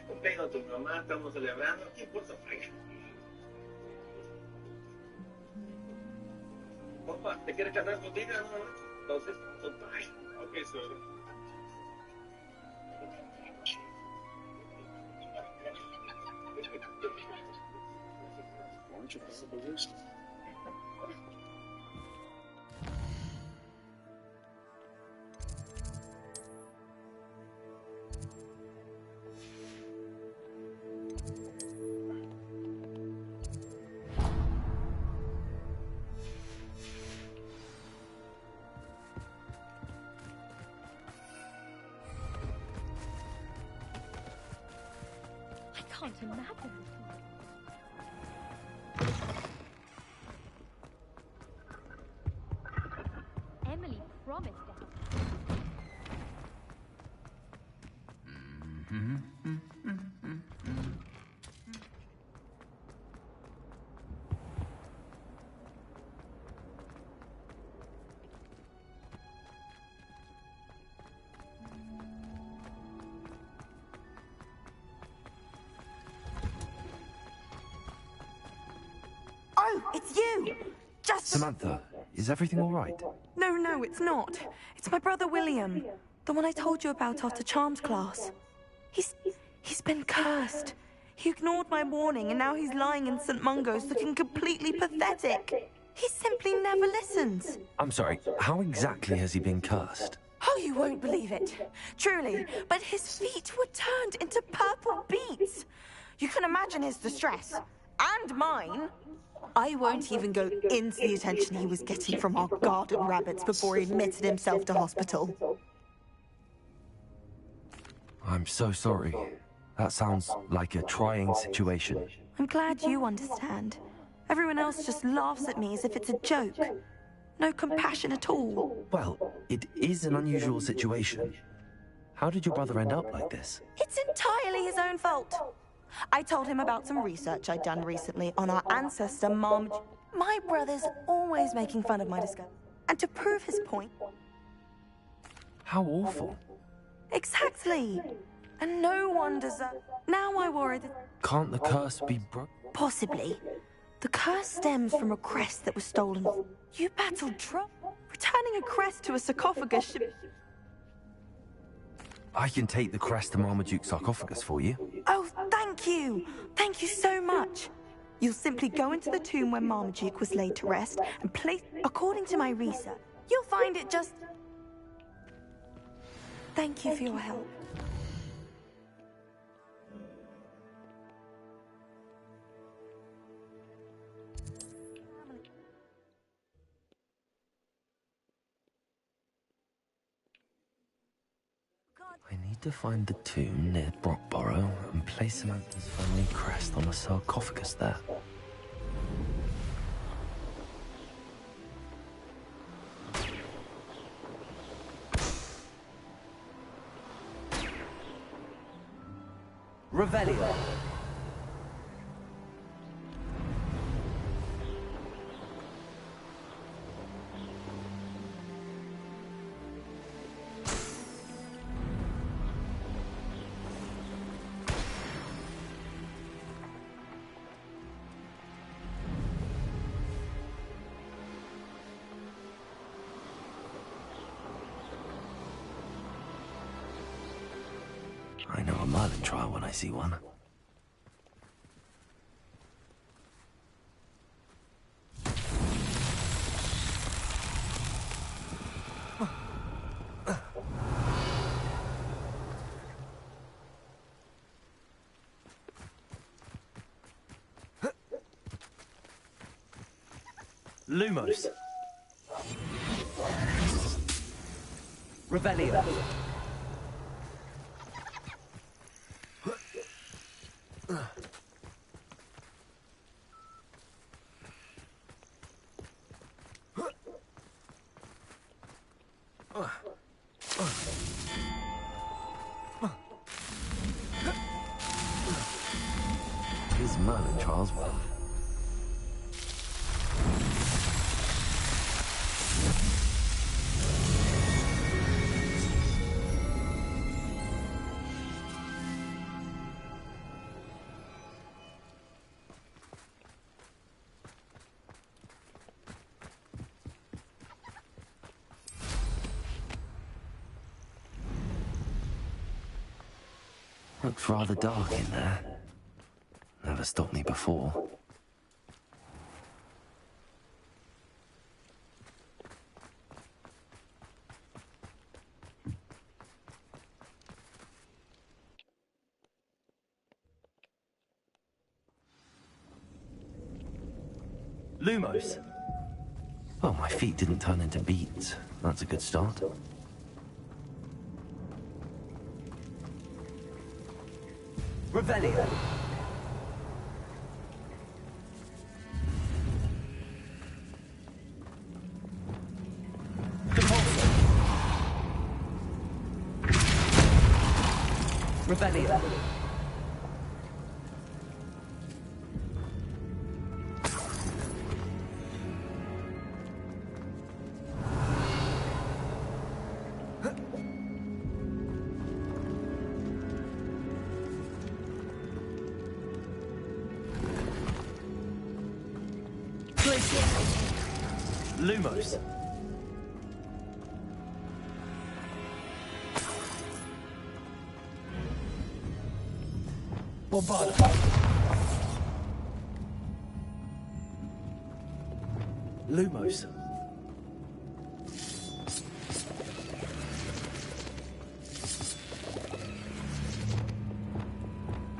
Cumpleaños de tu mamá, estamos celebrando. ¿Qué importa? Opa, ¿te quieres casar contigo? No. Entonces, ok, sorry. I can't imagine. Emily promised us. Oh, it's you! Just... Samantha, is everything all right? No, it's not. It's my brother William. The one I told you about after Charms class. He's been cursed. He ignored my warning and now he's lying in St. Mungo's looking completely pathetic. He simply never listens. I'm sorry, how exactly has he been cursed? Oh, you won't believe it. Truly, but his feet were turned into purple beets. You can imagine his distress. And mine. I won't even go into the attention he was getting from our garden rabbits before he admitted himself to hospital. I'm so sorry. That sounds like a trying situation. I'm glad you understand. Everyone else just laughs at me as if it's a joke. No compassion at all. Well, it is an unusual situation. How did your brother end up like this? It's entirely his own fault. I told him about some research I'd done recently on our ancestor Marmaduke. My brother's always making fun of my discovery. And to prove his point... How awful. Exactly. And no one deserves... Now I worry that... Can't the curse be broken? Possibly. The curse stems from a crest that was stolen. You battled Trump. Returning a crest to a sarcophagus should... I can take the crest to Marmaduke's sarcophagus for you. Oh, thank you! Thank you so much! You'll simply go into the tomb where Marmaduke was laid to rest and place... According to my research, you'll find it just... Thank you for your help. I need to find the tomb near Brockborough and place Samantha's family crest on a sarcophagus there. Revelio. I know a Merlin trial when I see one. Lumos. Revelio. These Merlin trials were. Looked rather dark in there. Never stopped me before. Lumos. Well, my feet didn't turn into beets. That's a good start. Revelio. Compulso. Revelio. Lumos. Bombarda. Lumos.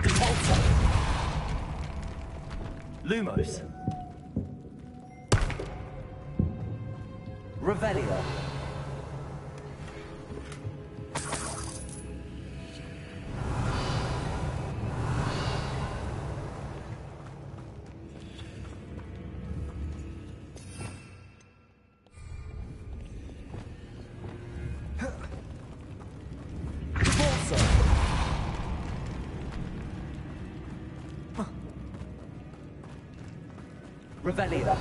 Compulso. Lumos. Revelio. Compulso. Revelio.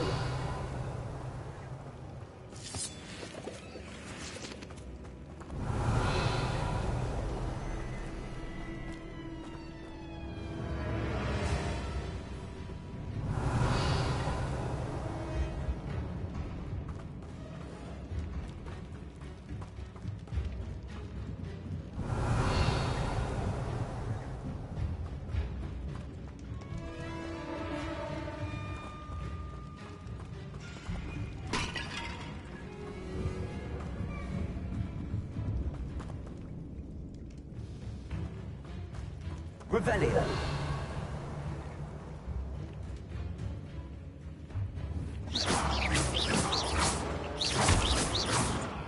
Revelio.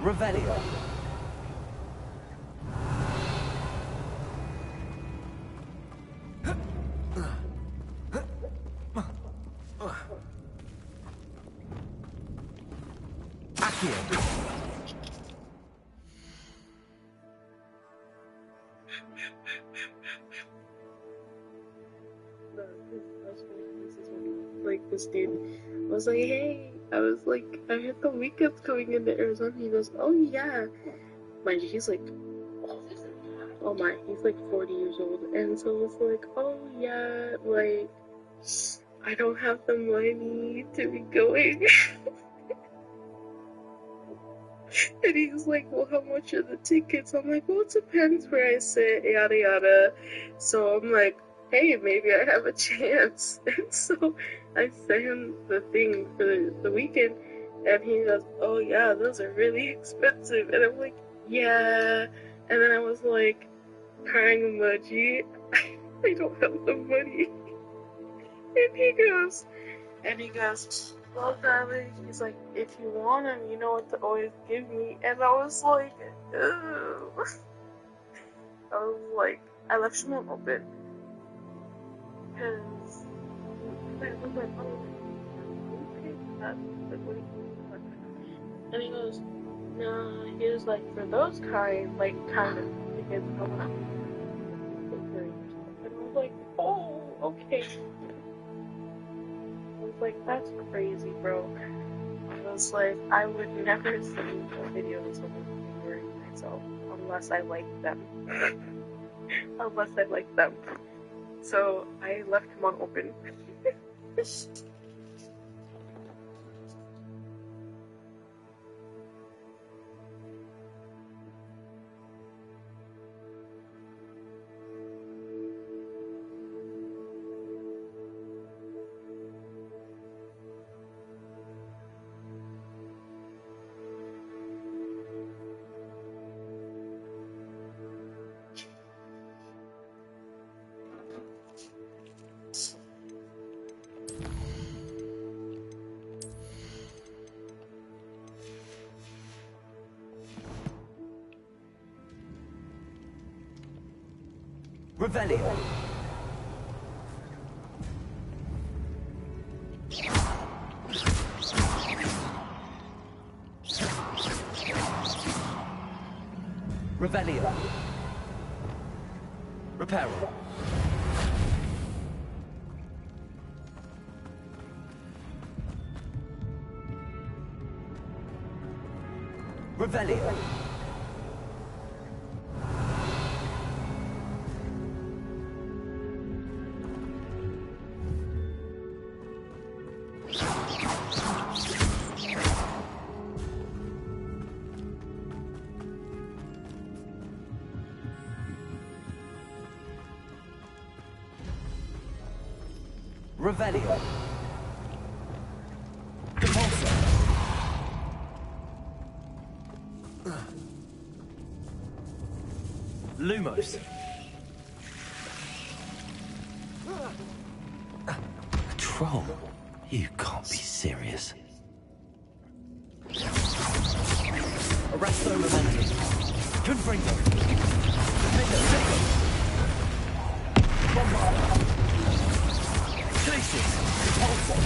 Revelio. Accio. Like this dude was like, hey, I was like, I heard the weekend's coming into Arizona. He goes, oh yeah, mind you, he's like, oh my, he's like 40 years old, and so it's like, oh yeah, like, I don't have the money to be going. And he's like, well, how much are the tickets? I'm like, well, it depends where I sit, yada yada. So I'm like, hey, maybe I have a chance. And so I sent him the thing for the weekend, and he goes, oh yeah, those are really expensive. And I'm like, yeah. And then I was like, crying emoji, I don't have the money. And he goes, well, darling, he's like, if you want him, you know what to always give me. And I was like, ew. I was like, I left Shimon open. Because I was like, oh, okay, that's like, what do you want? And he goes, nah, he was like, for those kind, like, kind of, because I want to take care of yourself. And I was like, oh, okay. I was like, that's crazy, bro. I was like, I would never see a video of someone fingering myself unless I like them. Unless I like them. So I left him on open. Revelio. Revelio. Reparo. Revelio. Revelio. Compulso. Lumos. A troll? You can't be serious. Arresto momentum. Confringo. Defender, Jacob. Bombard. Glacius. Repulsor.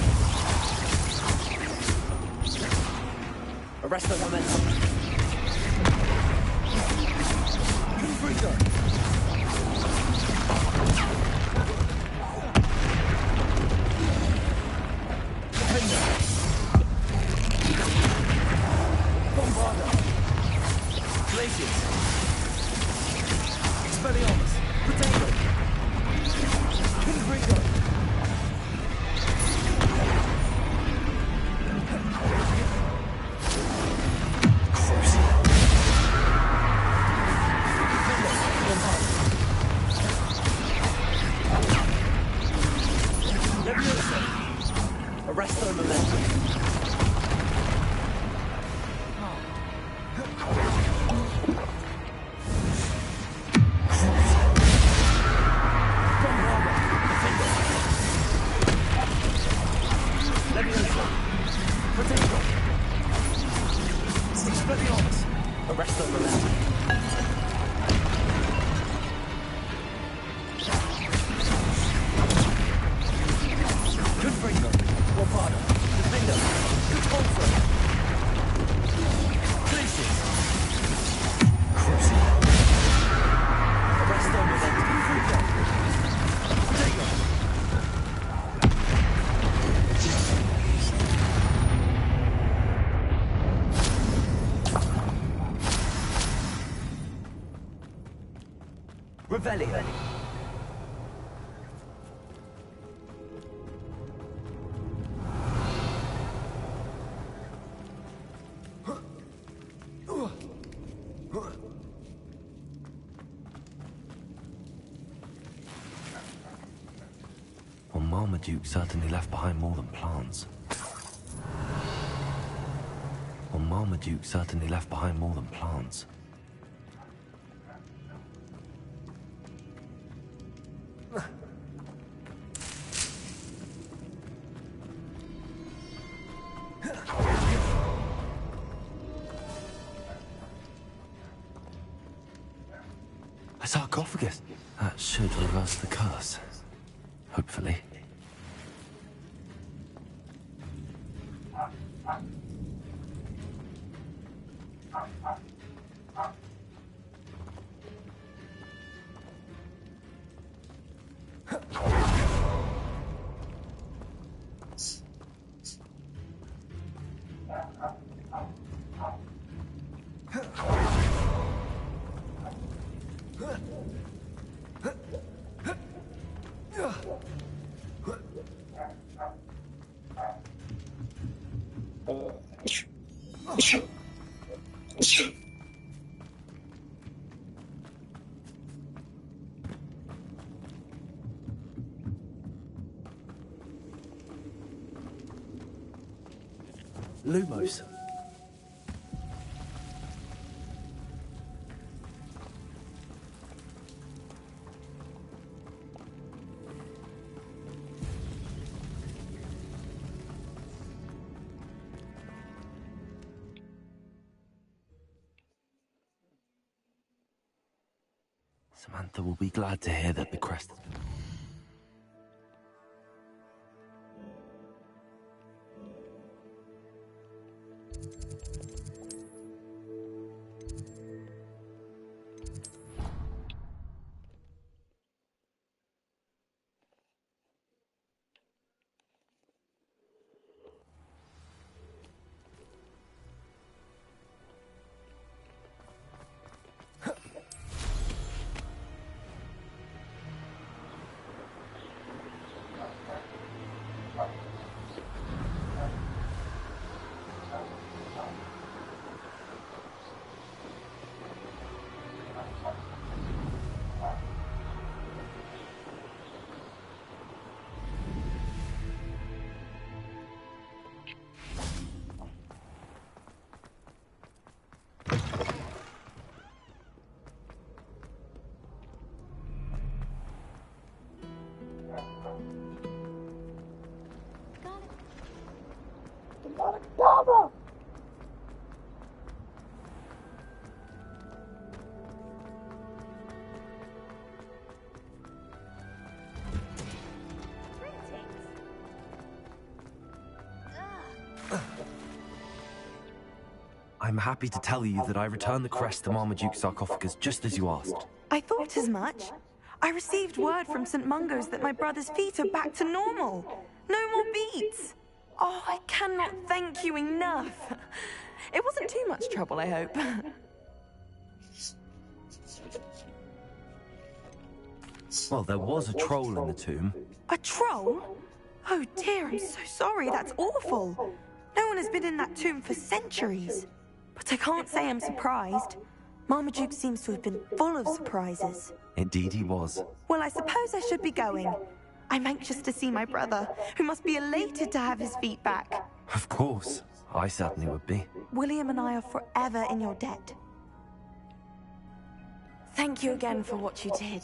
Arresto momentum. Confringo. Defender. Bombarda. Glacius. Expelliarmus. Potato. Confringo. Arresto momentum. Leviosa. Potato. Expelliarmus. Arresto momentum. Confringo. Bombarda. Defender. Compulso. Glacius. Crucial. Arresto momentum. Confringo. Potato. Revelio. Well, Marmaduke certainly left behind more than plants. Well, Marmaduke certainly left behind more than plants. sarcophagus. That should reverse the curse. Hopefully. Lumos. Samantha will be glad to hear that the crest has been... I'm happy to tell you that I returned the crest to Marmaduke's sarcophagus just as you asked. I thought as much. I received word from St. Mungo's that my brother's feet are back to normal. No more beats. Oh, I cannot thank you enough. It wasn't too much trouble, I hope. Well, there was a troll in the tomb. A troll? Oh dear, I'm so sorry. That's awful. No one has been in that tomb for centuries. But I can't say I'm surprised. Marmaduke seems to have been full of surprises. Indeed he was. Well, I suppose I should be going. I'm anxious to see my brother, who must be elated to have his feet back. Of course. I certainly would be. William and I are forever in your debt. Thank you again for what you did.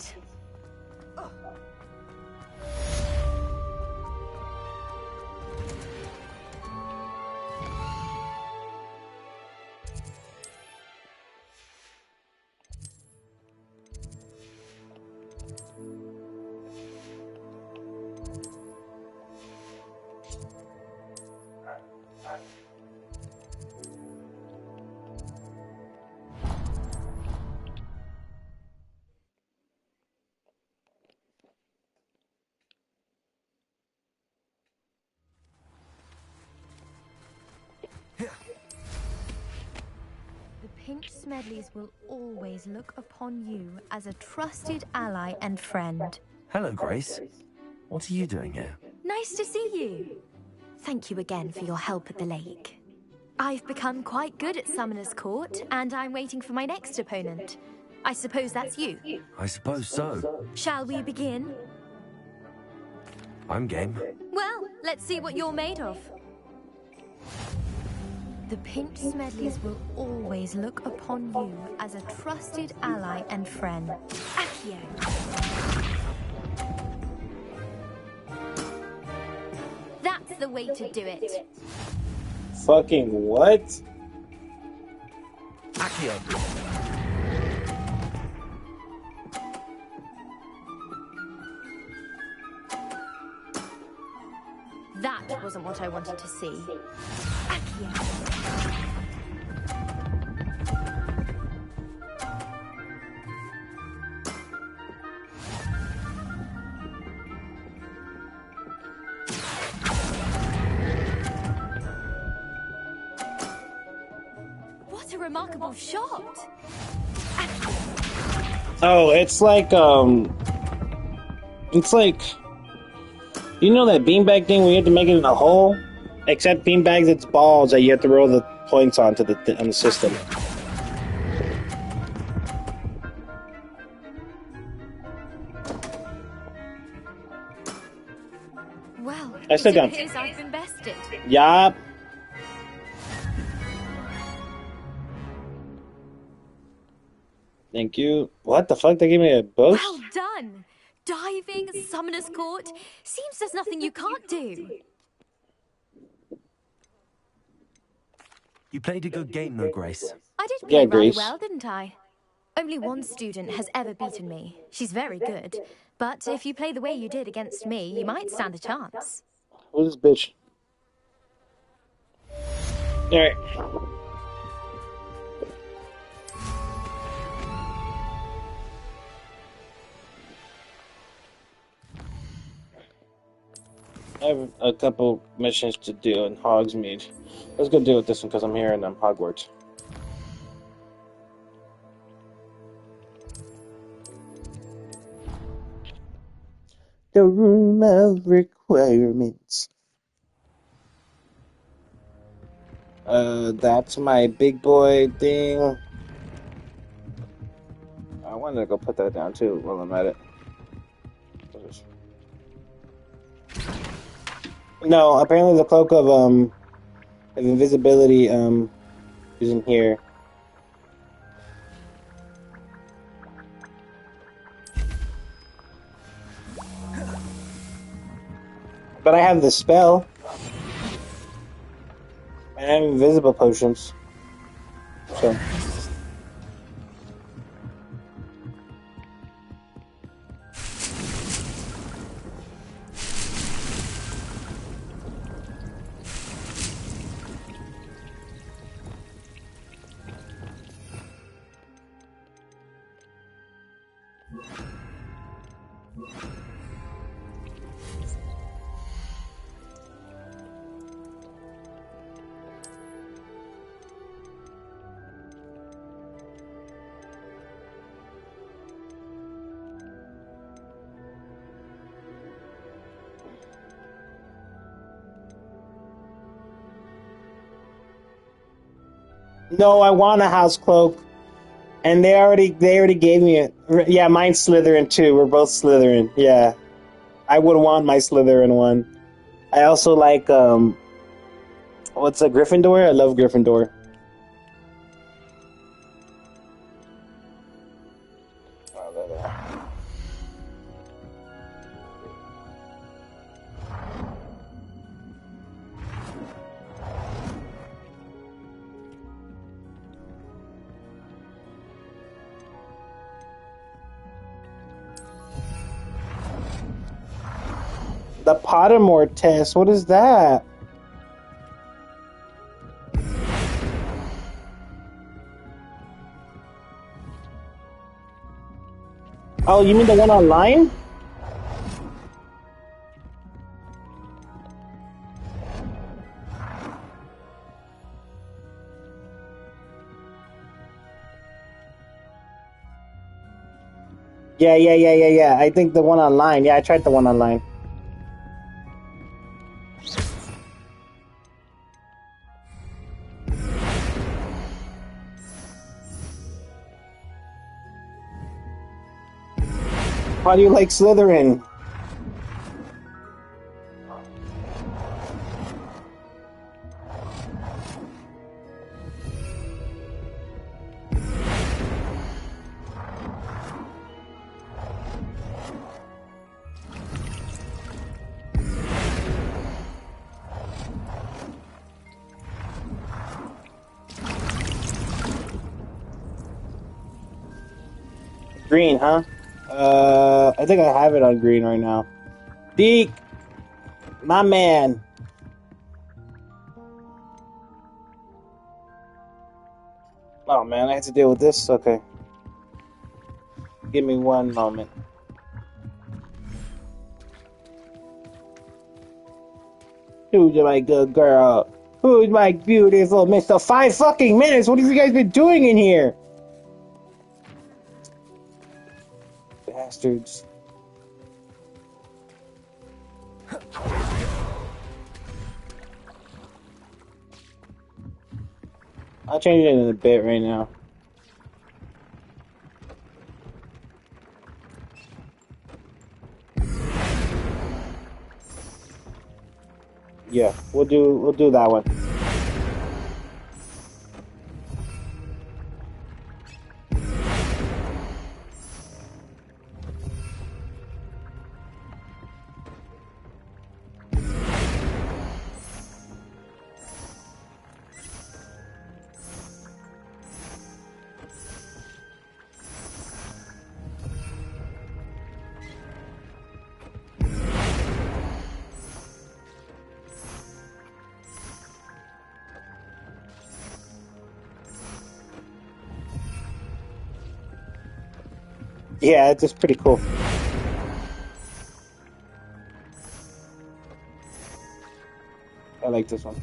Pink Smedleys will always look upon you as a trusted ally and friend. Hello, Grace. What are you doing here? Nice to see you. Thank you again for your help at the lake. I've become quite good at Summoner's Court, and I'm waiting for my next opponent. I suppose that's you. I suppose so. Shall we begin? I'm game. Well, let's see what you're made of. The Pink Smedleys will always look upon you as a trusted ally and friend. Accio. That's the way to do it. Fucking what? Accio. That wasn't what I wanted to see. Accio. What a remarkable shot! Oh, it's like you know that beanbag thing where you have to make it in a hole? Except beanbags, it's balls that you have to roll the points onto on the system. Well, I sit down. it appears I've been bested. Yup. Thank you. What the fuck? They gave me a boost? Well done! Diving, Summoner's Court. Seems there's nothing you can't do. You played a good game, though, Grace. I did Yeah, play rather Grace. well, didn't I? Only one student has ever beaten me. She's very good. But if you play the way you did against me, you might stand a chance. Who's this bitch? Alright. I have a couple missions to do in Hogsmeade. Let's go deal with this one because I'm here in Hogwarts. The room of requirements. That's my big boy thing. I wanted to go put that down too while I'm at it. No, apparently the cloak of invisibility is in here. But I have the spell. And I have invisible potions. So. No, I want a house cloak, and they already gave me it. Yeah, mine's Slytherin too. We're both Slytherin. Yeah, I would want my Slytherin one. I also like what's a Gryffindor? I love Gryffindor. The Pottermore test. What is that? Oh, you mean the one online? Yeah. I think the one online. Yeah, I tried the one online. How do you like Slytherin? Green, huh? I think I have it on green right now. Deke, my man. Oh man, I have to deal with this? Okay. Give me one moment. Who's my good girl? Who's my beautiful Mr. 5 fucking minutes? What have you guys been doing in here? Bastards. I'll change it in a bit right now. Yeah, we'll do that one. Yeah, it's just pretty cool. I like this one.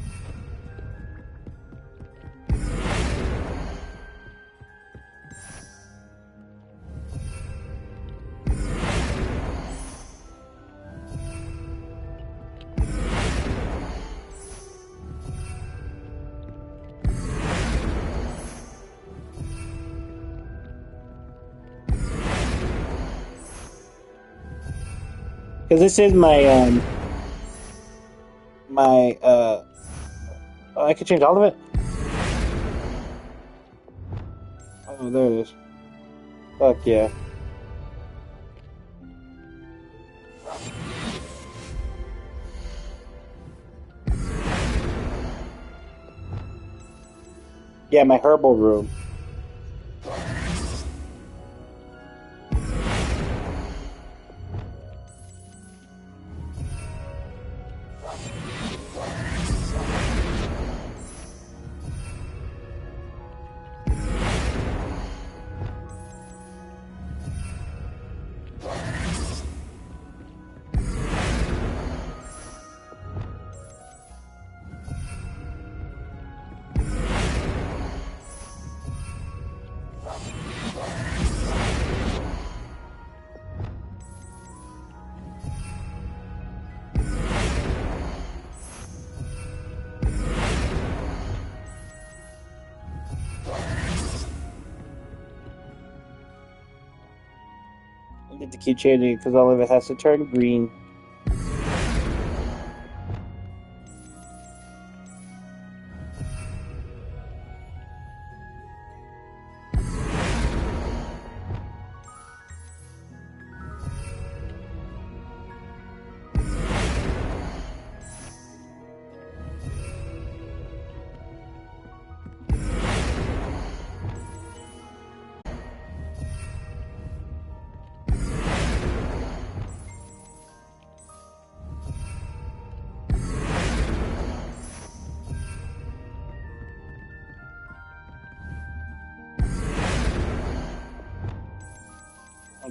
Because this is my oh, I could change all of it? Oh, there it is. Fuck yeah. Yeah, my herbal room. I need to keep changing it because all of it has to turn green.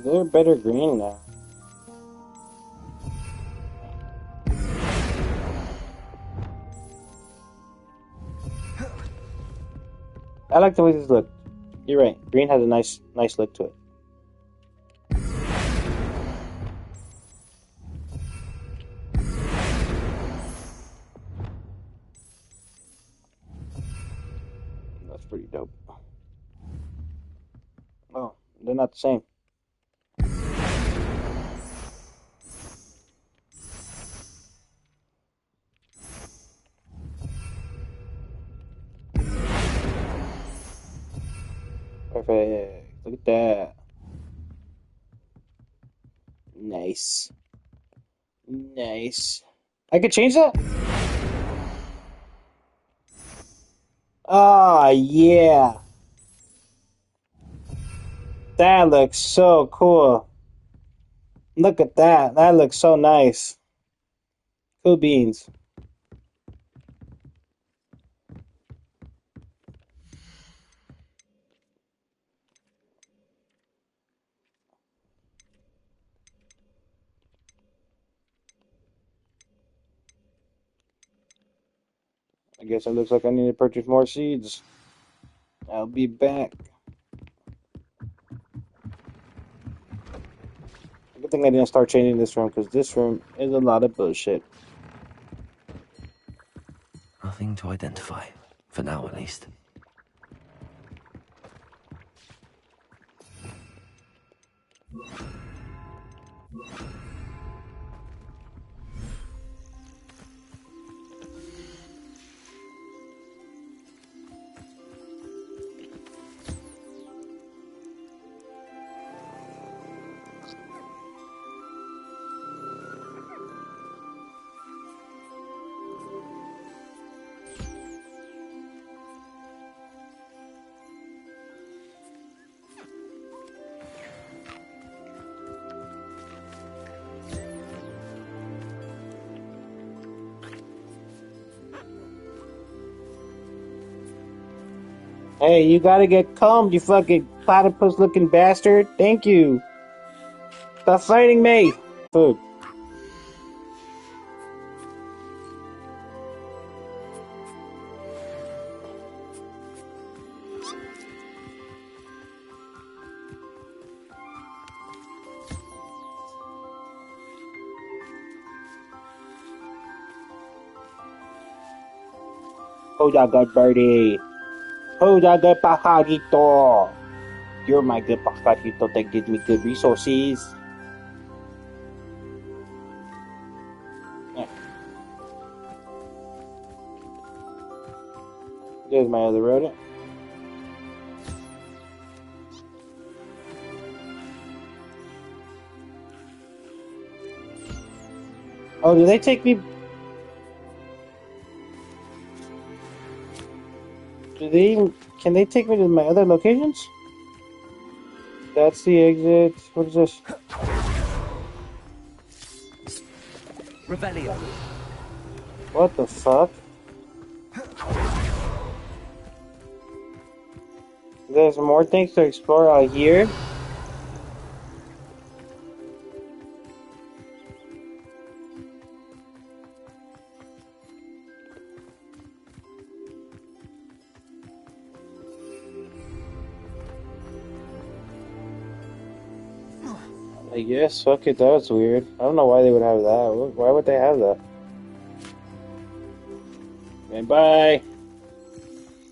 They're better green now. I like the way this look. You're right. Green has a nice look to it. That's pretty dope. Oh, they're not the same. Perfect. Look at that. Nice. Nice. I could change that? Oh, yeah. That looks so cool. Look at that. That looks so nice. Cool beans. I guess it looks like I need to purchase more seeds. I'll be back. Good thing I didn't start changing this room, because this room is a lot of bullshit. Nothing to identify, for now at least. Hey, you gotta get combed, you fucking platypus-looking bastard. Thank you. Stop fighting me. Food. Oh, that good birdie. Oh, that good pajarito. You're my good pajarito that gives me good resources. Yeah. There's my other rodent. Oh, do they take me? Can they take me to my other locations? That's the exit. What is this? Revelio. What the fuck? There's more things to explore out here. I guess. Fuck it, that was weird. I don't know why they would have that. Why would they have that? Okay, bye.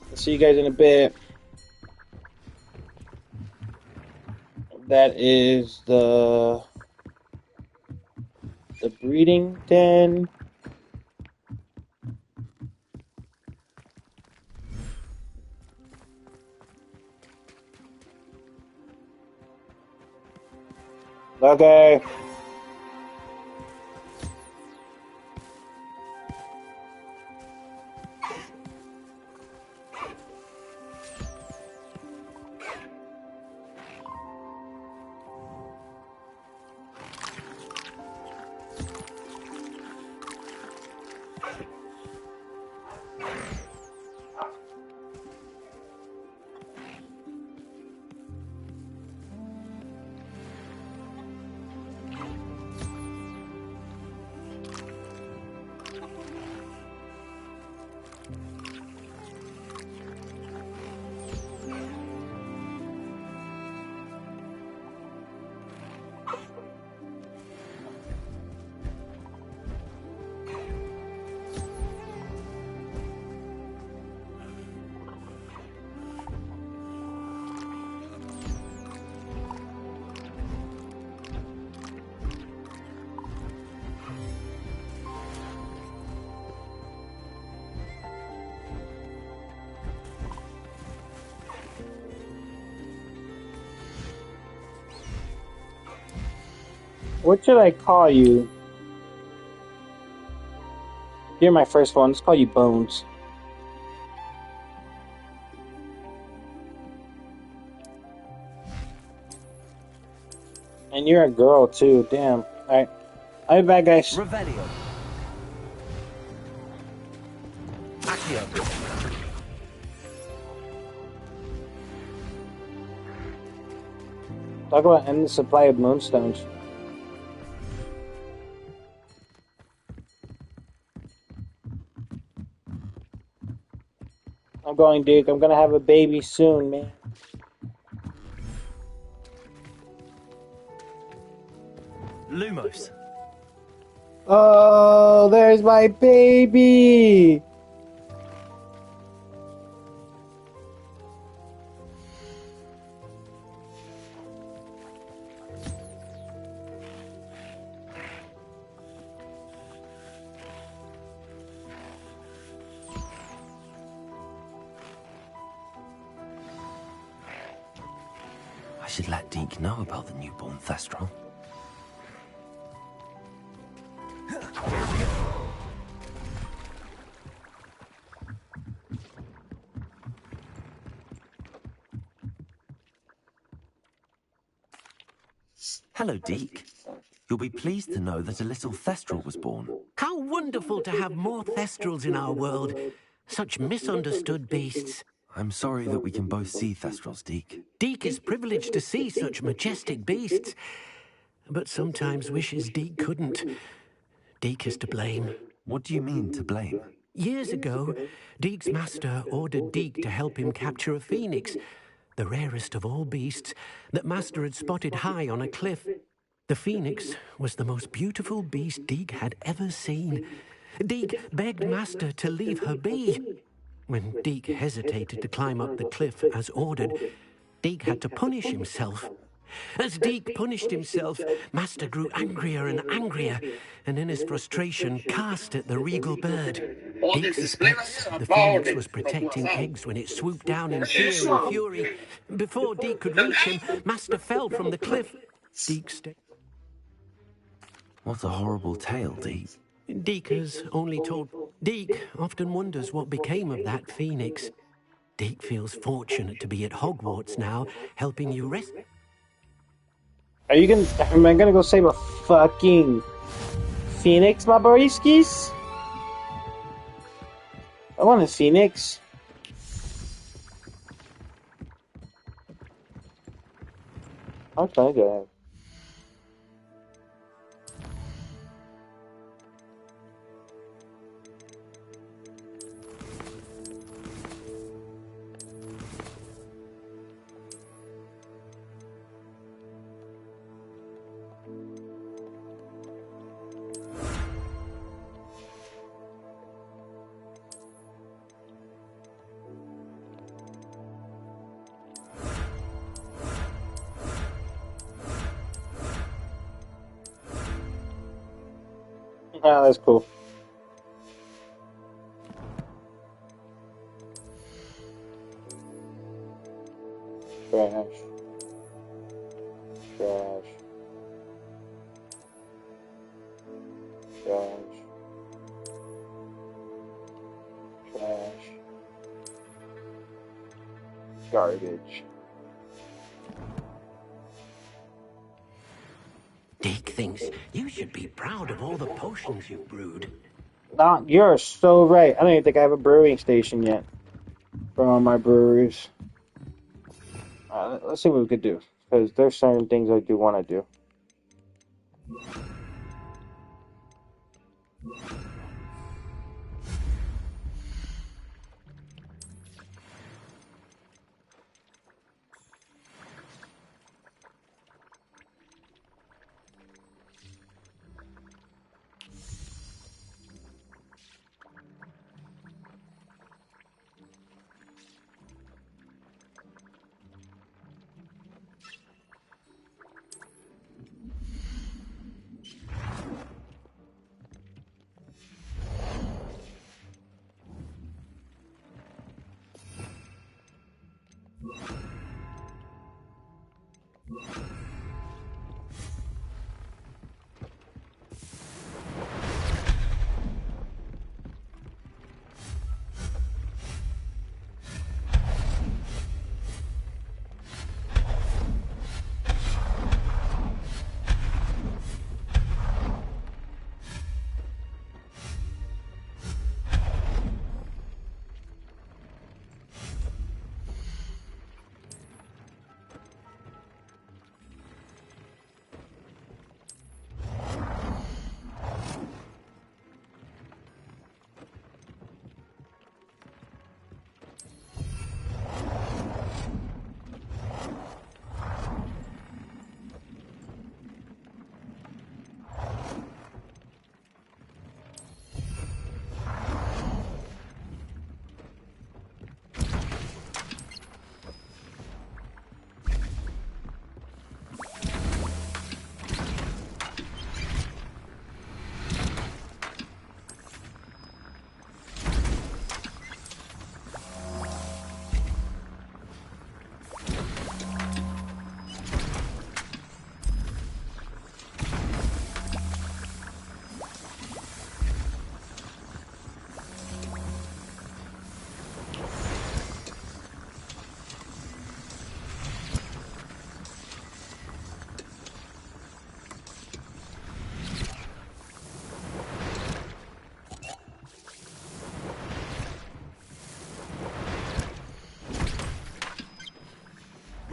I'll see you guys in a bit. That is the breeding den. Okay. What should I call you? You're my first one. Let's call you Bones. And you're a girl too. Damn. Alright. I'll be back, guys. Revelio. Accio. Talk about ending the supply of moonstones. I'm going, Duke. I'm gonna have a baby soon, man. Lumos. Oh, there's my baby! I should let Deke know about the newborn Thestral. Hello, Deke. You'll be pleased to know that a little Thestral was born. How wonderful to have more Thestrals in our world. Such misunderstood beasts. I'm sorry that we can both see Thestrals, Deke. Deke is privileged to see such majestic beasts, but sometimes wishes Deke couldn't. Deke is to blame. What do you mean, to blame? Years ago, Deke's master ordered Deke to help him capture a phoenix, the rarest of all beasts, that master had spotted high on a cliff. The phoenix was the most beautiful beast Deke had ever seen. Deke begged master to leave her be. When Deke hesitated to climb up the cliff as ordered, Deke had to punish himself. As Deke punished himself, master grew angrier and angrier, and in his frustration cast at the regal bird. Deke suspects the phoenix was protecting eggs when it swooped down in fear and fury. Before Deke could reach him, master fell from the cliff. Deke stayed. What a horrible tale, Deke. Deke has only told. Deke often wonders what became of that phoenix. Deke feels fortunate to be at Hogwarts now, helping you rescue. Am I gonna go save a fucking phoenix, my boyskis? I want a phoenix. How much money do I have? Ah, that's cool. Trash. Trash. Trash. Trash. Garbage. Deke thinks you should be proud of all the potions you've brewed. You're so right. I don't even think I have a brewing station yet for all my breweries. Let's see what we could do, because there's certain things I do want to do.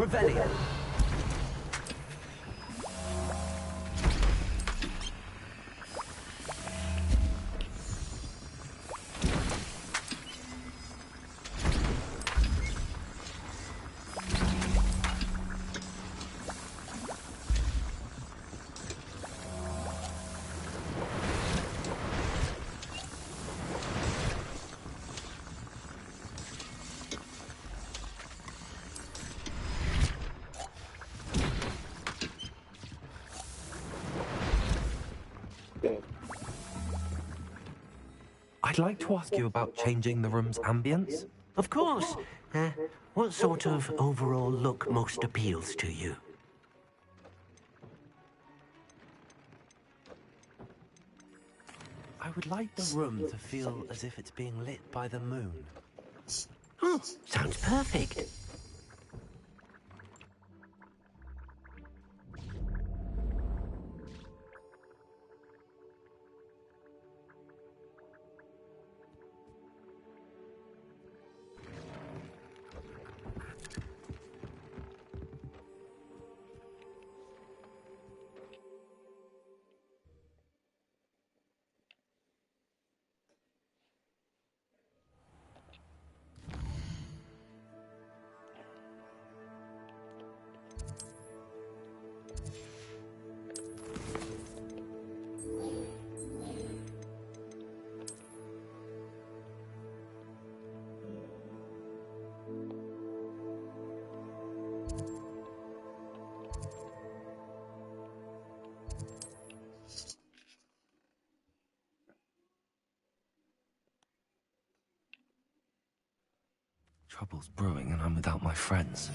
Revelio. I'd like to ask you about changing the room's ambience. Of course. What sort of overall look most appeals to you? I would like the room to feel as if it's being lit by the moon. Oh, sounds perfect. Trouble's brewing and I'm without my friends.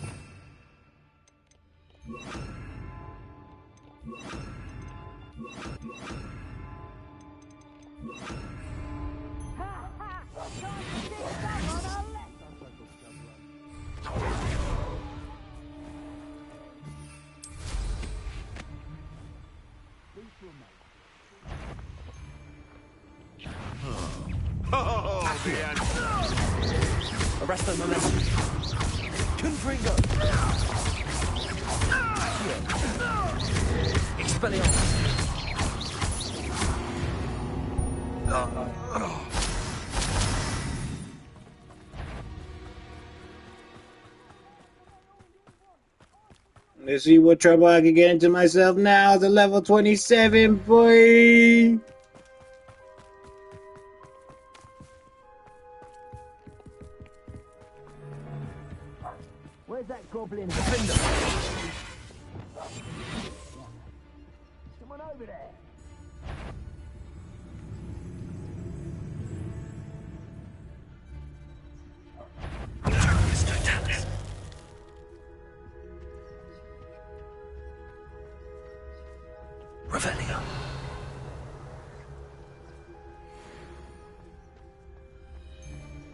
Arresto momentum. Confringo. Expelliarmus. Let's see what trouble I can get into myself now as a level 27, boy. Where's that goblin? Defender. Someone over there. Revelio.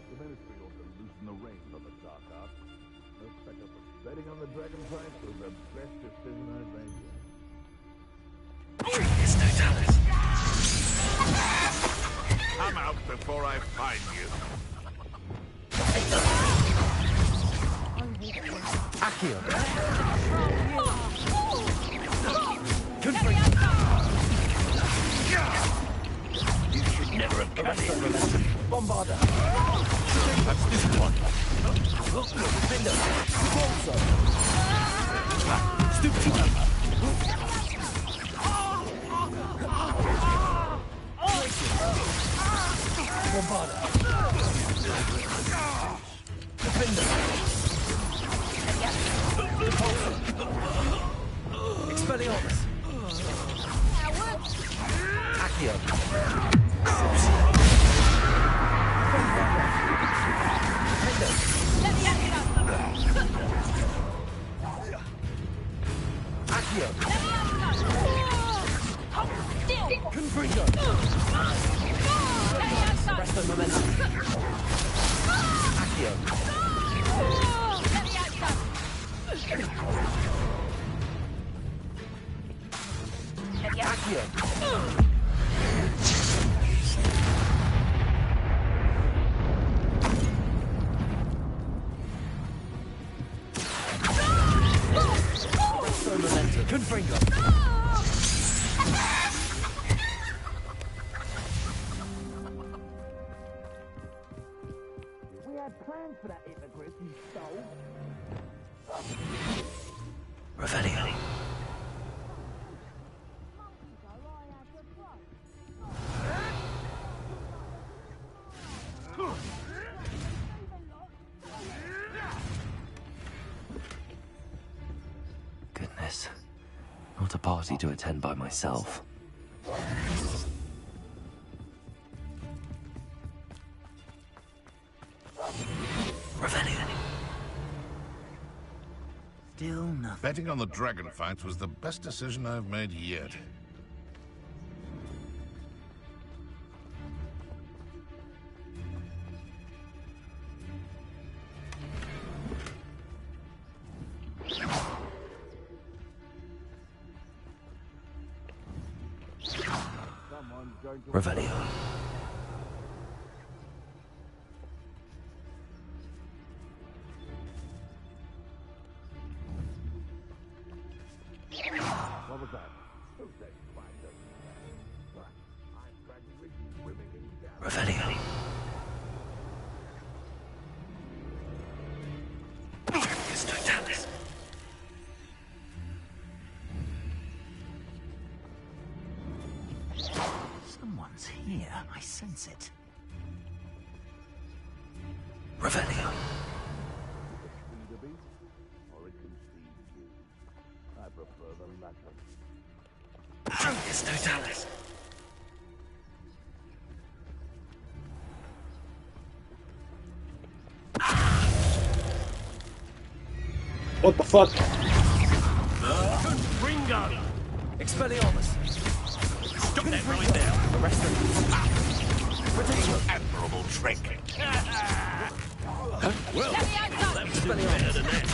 The ministry ought to loosen the reins on the dark art. No sucker for betting on the dragon price was the best decision I've made yet. It's Totalis. Come out before I find you. Accio. You should never have come in. Bombarder. That's this one. Defender. Stupid. Bombarder. Defender. Expelliarmus. Accio. Accio. Confringo. Arresto momentum. Accio. Accio. had plans for that hippogriff you stole. Revelio. Goodness. Not a party to attend by myself. Revelio. Still nothing. Betting on the dragon fights was the best decision I've made yet. Revelio. What was that? Who said fine doesn't matter? I'm dragging rich swimming in down. Revelio. Someone's here. I sense it. Revelio. The beast, or it can see you. I prefer the latter. Truncus Totalis. What the fuck? Ringo! Expelliarmus! Stop that right there! Arrest them! Admirable trick. Well, that was better than that.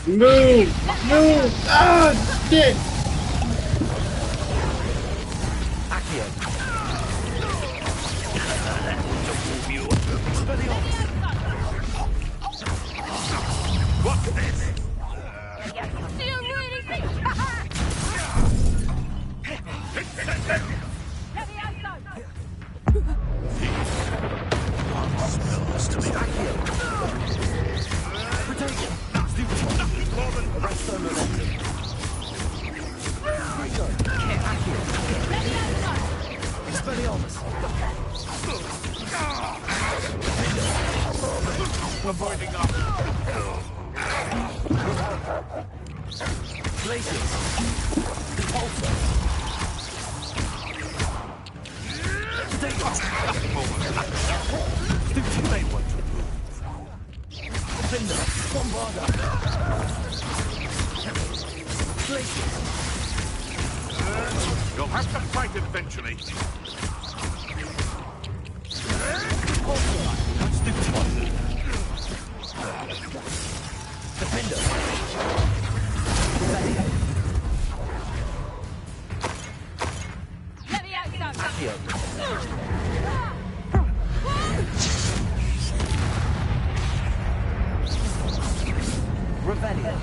Move! Move! Ah, shit! Accio! What's this? Smells to me. Accio! Protection! Nothing more than arrest their momentum. Ringo! Accio! Expelliarmus! Avoiding up. Glacius! Repulsor! Nothing more than that. Still too late one to move. Defender! Bombarda! Glacius! You'll have to fight eventually. Repulsor! Stupid one! Defender! Accio! Revelio!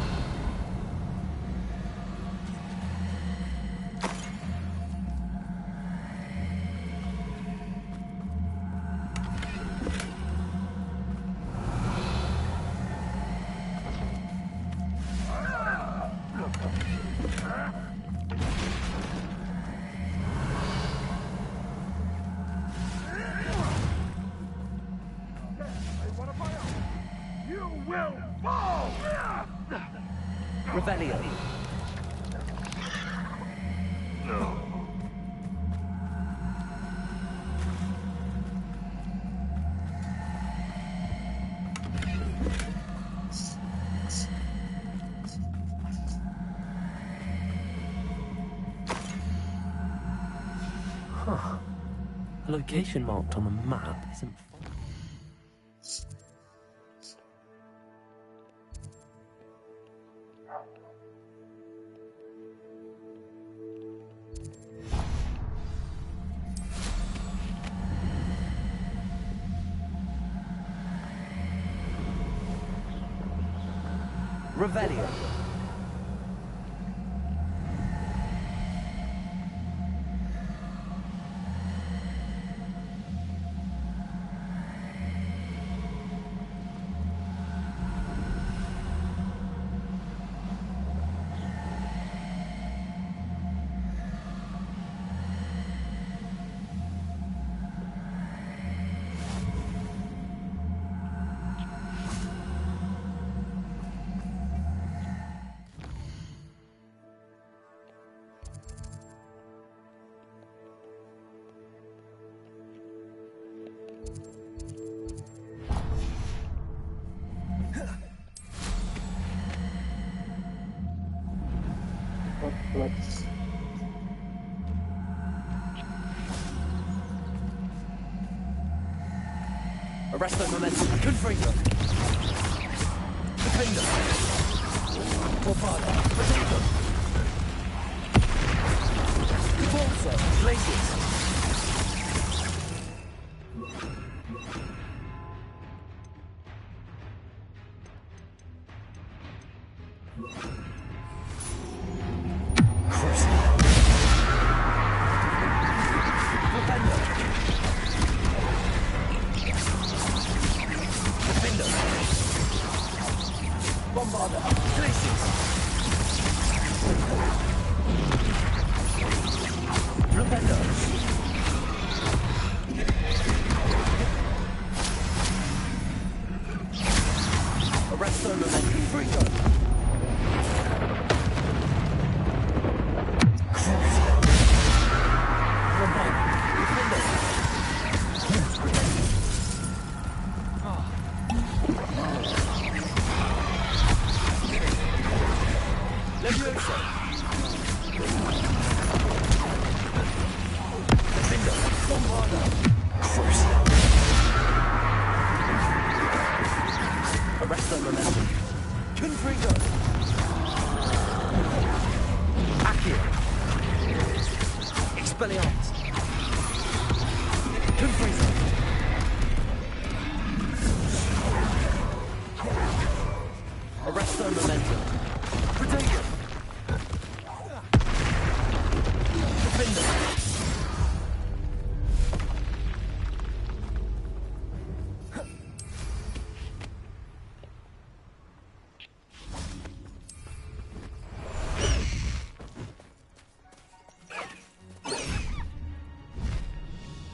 You will fall! Revelio! Huh. A location marked on the map isn't. Revelio! Let's... Arrest their momentum. Confringo. Defender. Bombada. Potato. Repulsor. Glaciers.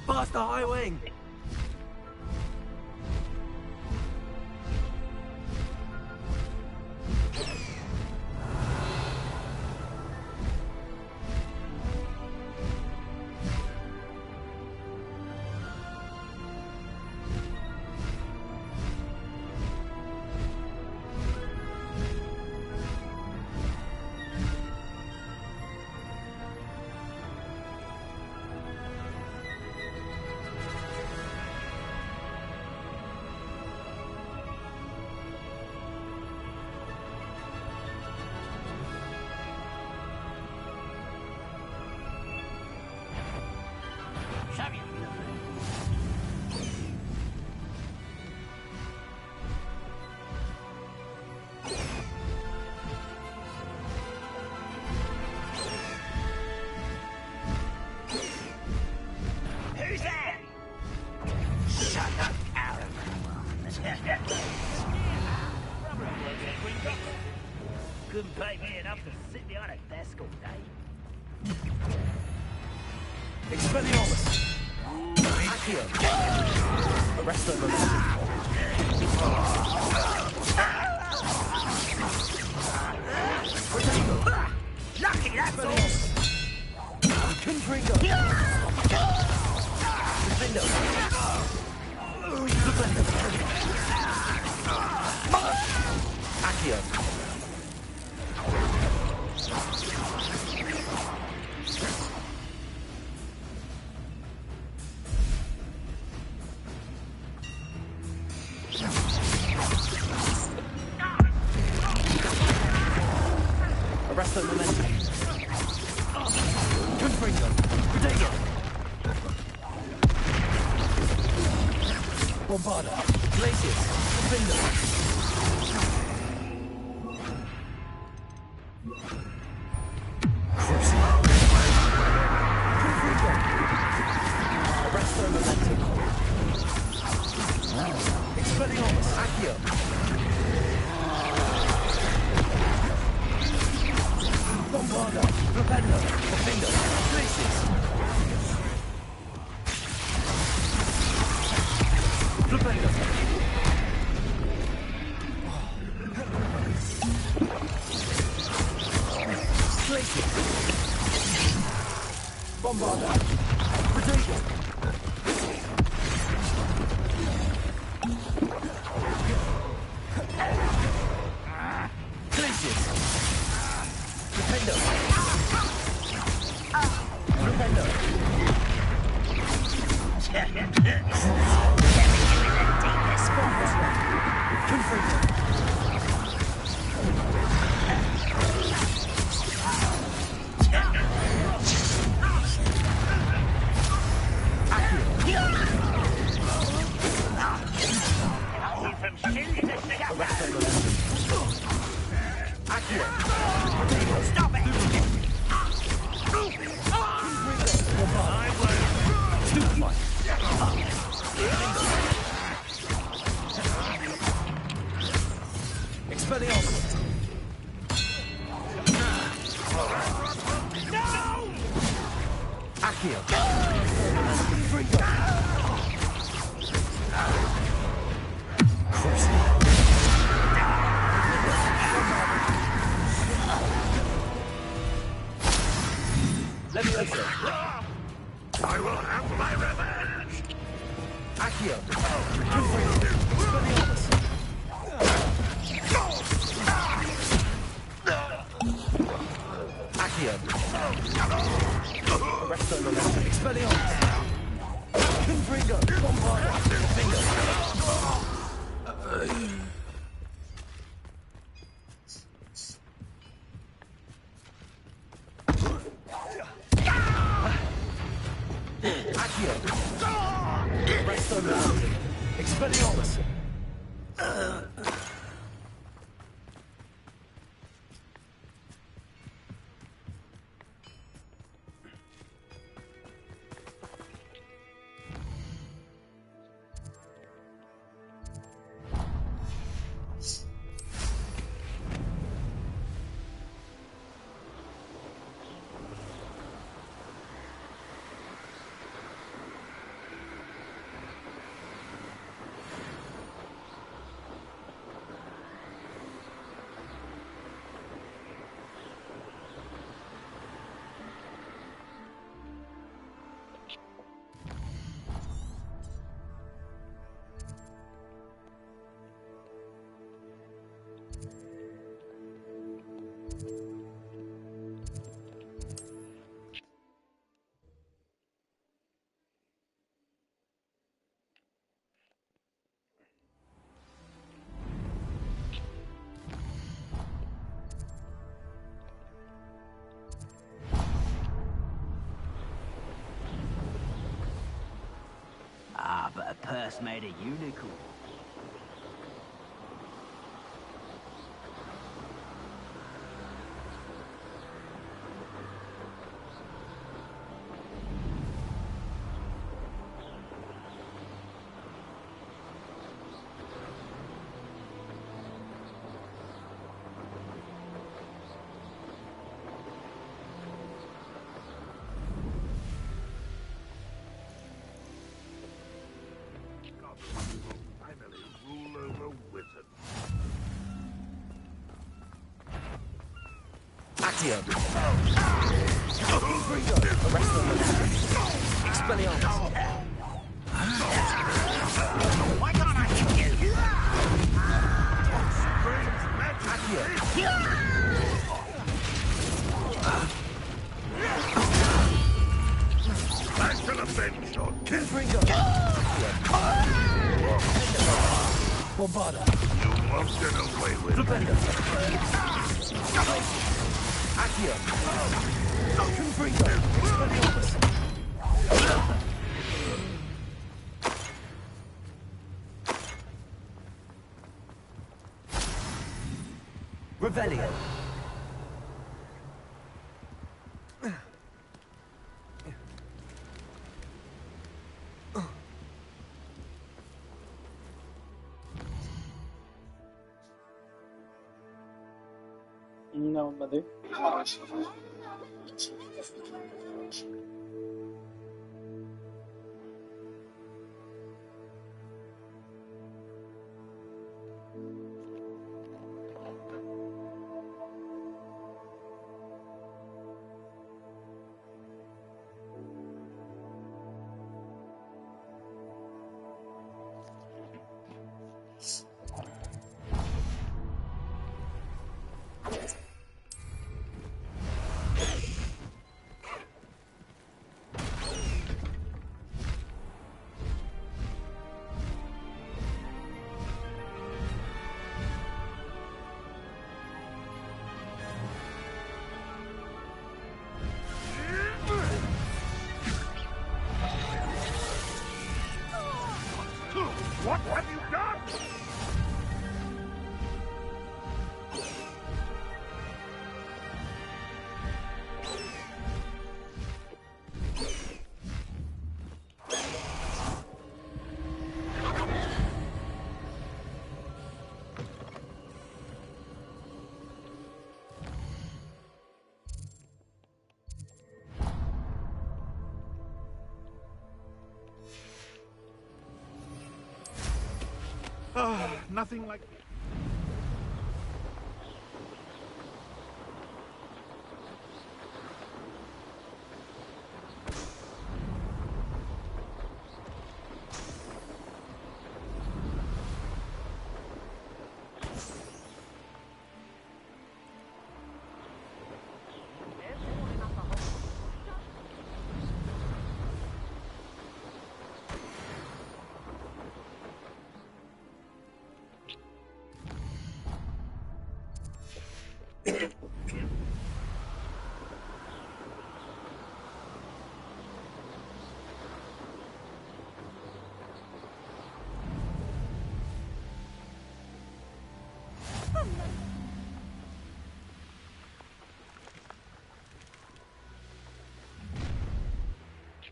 Past the high wing! Couldn't pay me enough to sit behind a desk all day. Expelliarmus! Accio! Arrest their momentum. Lucky that's all! Confringo! Defender! Accio! Arrest their momentum. Confringo! Protego! Bombarda! Glaciers! Defender! I will have my revenge! Accio! Accio! Arresto Momentum! Expelliarmus! Confringo! Bombarda! Finger! Accio! Arresto Momentum! Expelliarmus! Ah, but a purse made a unicorn. Finally rule over wizards. Accio! Confringo! Arresto Momentum! Expelliarmus! Why can't I hit you? Accio! I shall avenge your death. Confringo! Bombarda! You won't get away with it. Flipendo! Accio! Confringo! Expelliarmus! Revelio! No, mother. What have you done? Nothing like...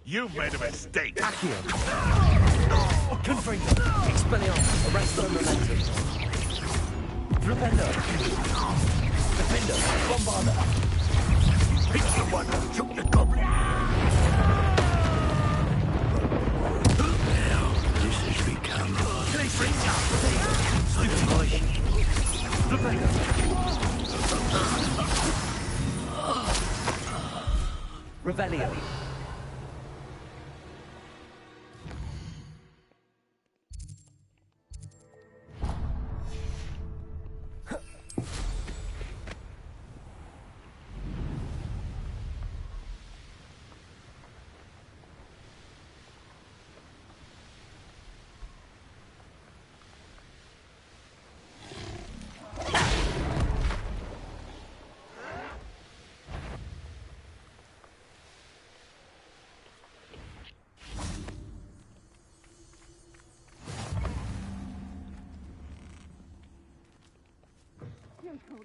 You've made a mistake. Accio. Confringo. Expelliarmus. Arresto momentum. Flipendo. Defender. Bombarda. It's the one who took the goblin. This has become... Flipendo. Revelio.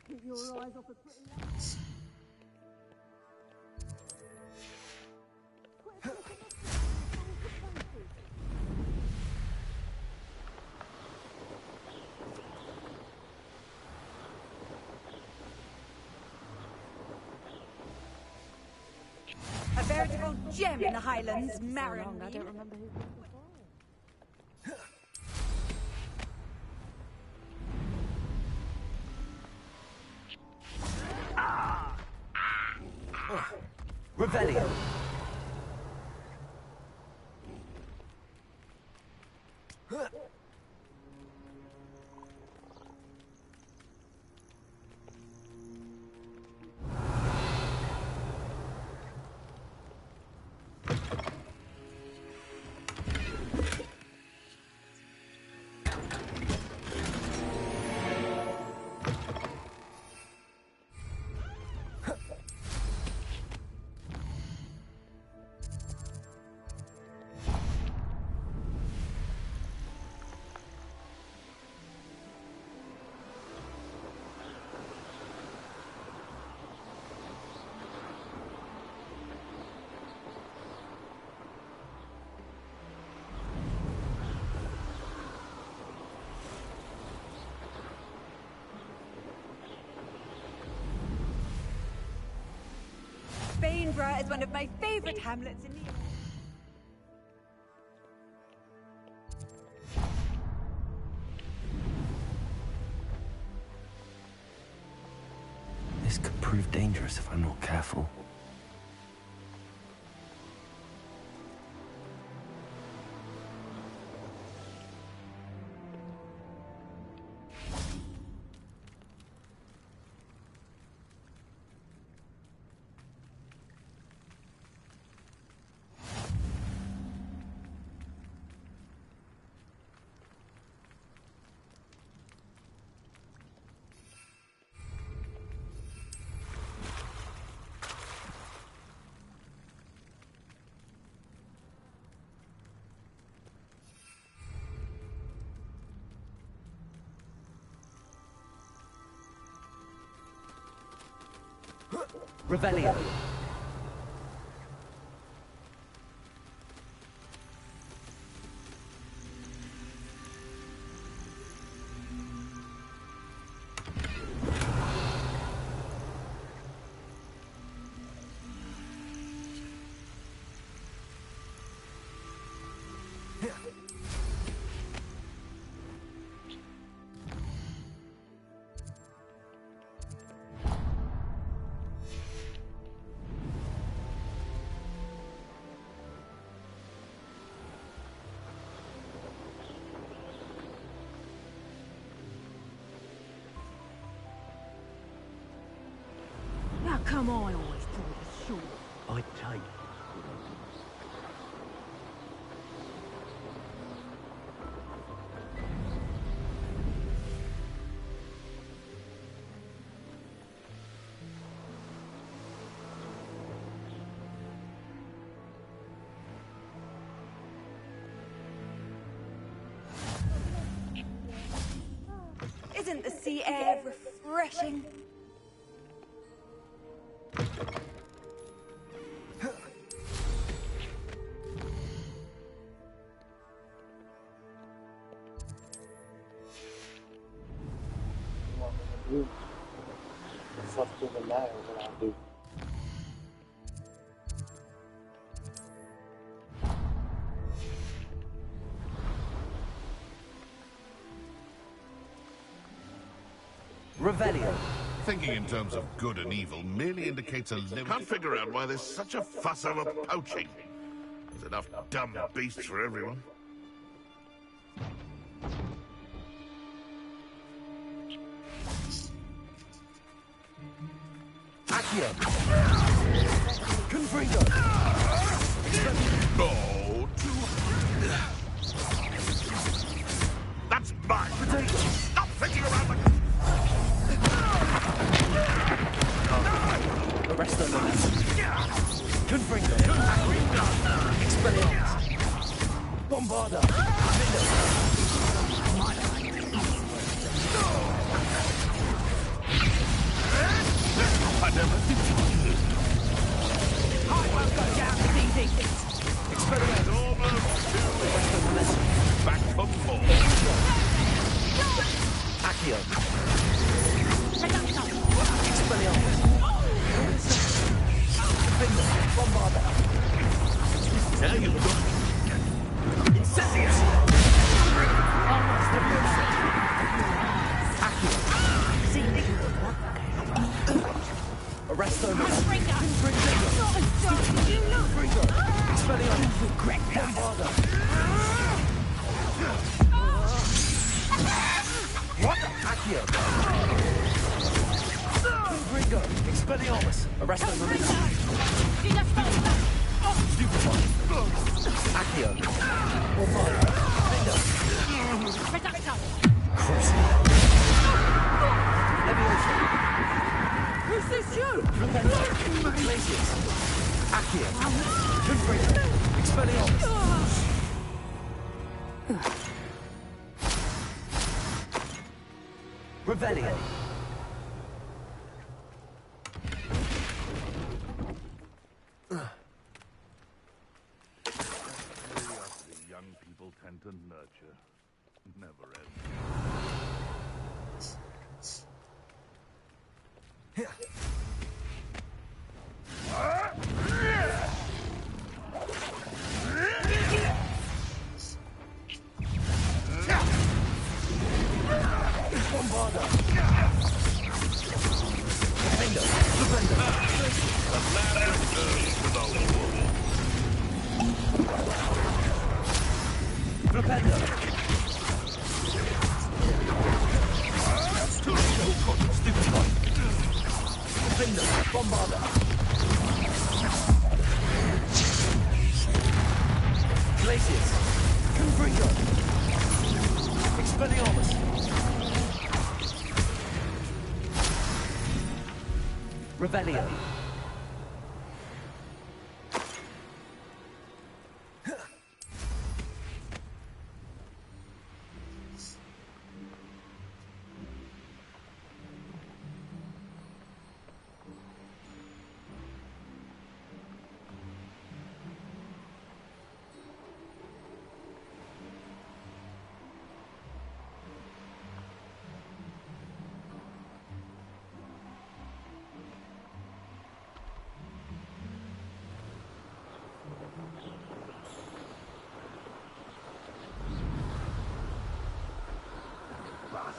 Keep your eyes off the pretty lights. A veritable gem in the Highlands, Marin. I don't remember who. Revelio. Bainborough is one of my favorite hamlets in the... This could prove dangerous if I'm not careful. Revelio. How come I always draw the short? I take. Isn't the sea air refreshing? What's up to the matter? What I'll do? Revelio. Thinking in terms of good and evil merely indicates a limit. Can't figure out why there's such a fuss over poaching. There's enough dumb beasts for everyone. Accio. Confringo. Oh, that's mine. Potato. Stop thinking around like... Arresto Confringo. Expelliarmus. Bombarda. I never did. I won't go down with easy. Expelliarmus. Almost two. Back for more. Accio. Bombarda. Now you've got it. Incendius. Accio. Arresto. Expelliarmus. Bombarda. What? Accio. Ringo. Expelliarmus. Arresto. Stupefy. Accio. Bombarda. Crucible. Leviosa. Who's this you? Rependo. Glacius. Accio. Confringo. Expelliarmus. Revelio. Curiosity young people tend to nurture. Never ends. Bombarda. Defender. The ladder goes to the wall. Flipendo. Stupefy. Defender. Bombarda. Glacius. Confringo. Expelliarmus. Revelio.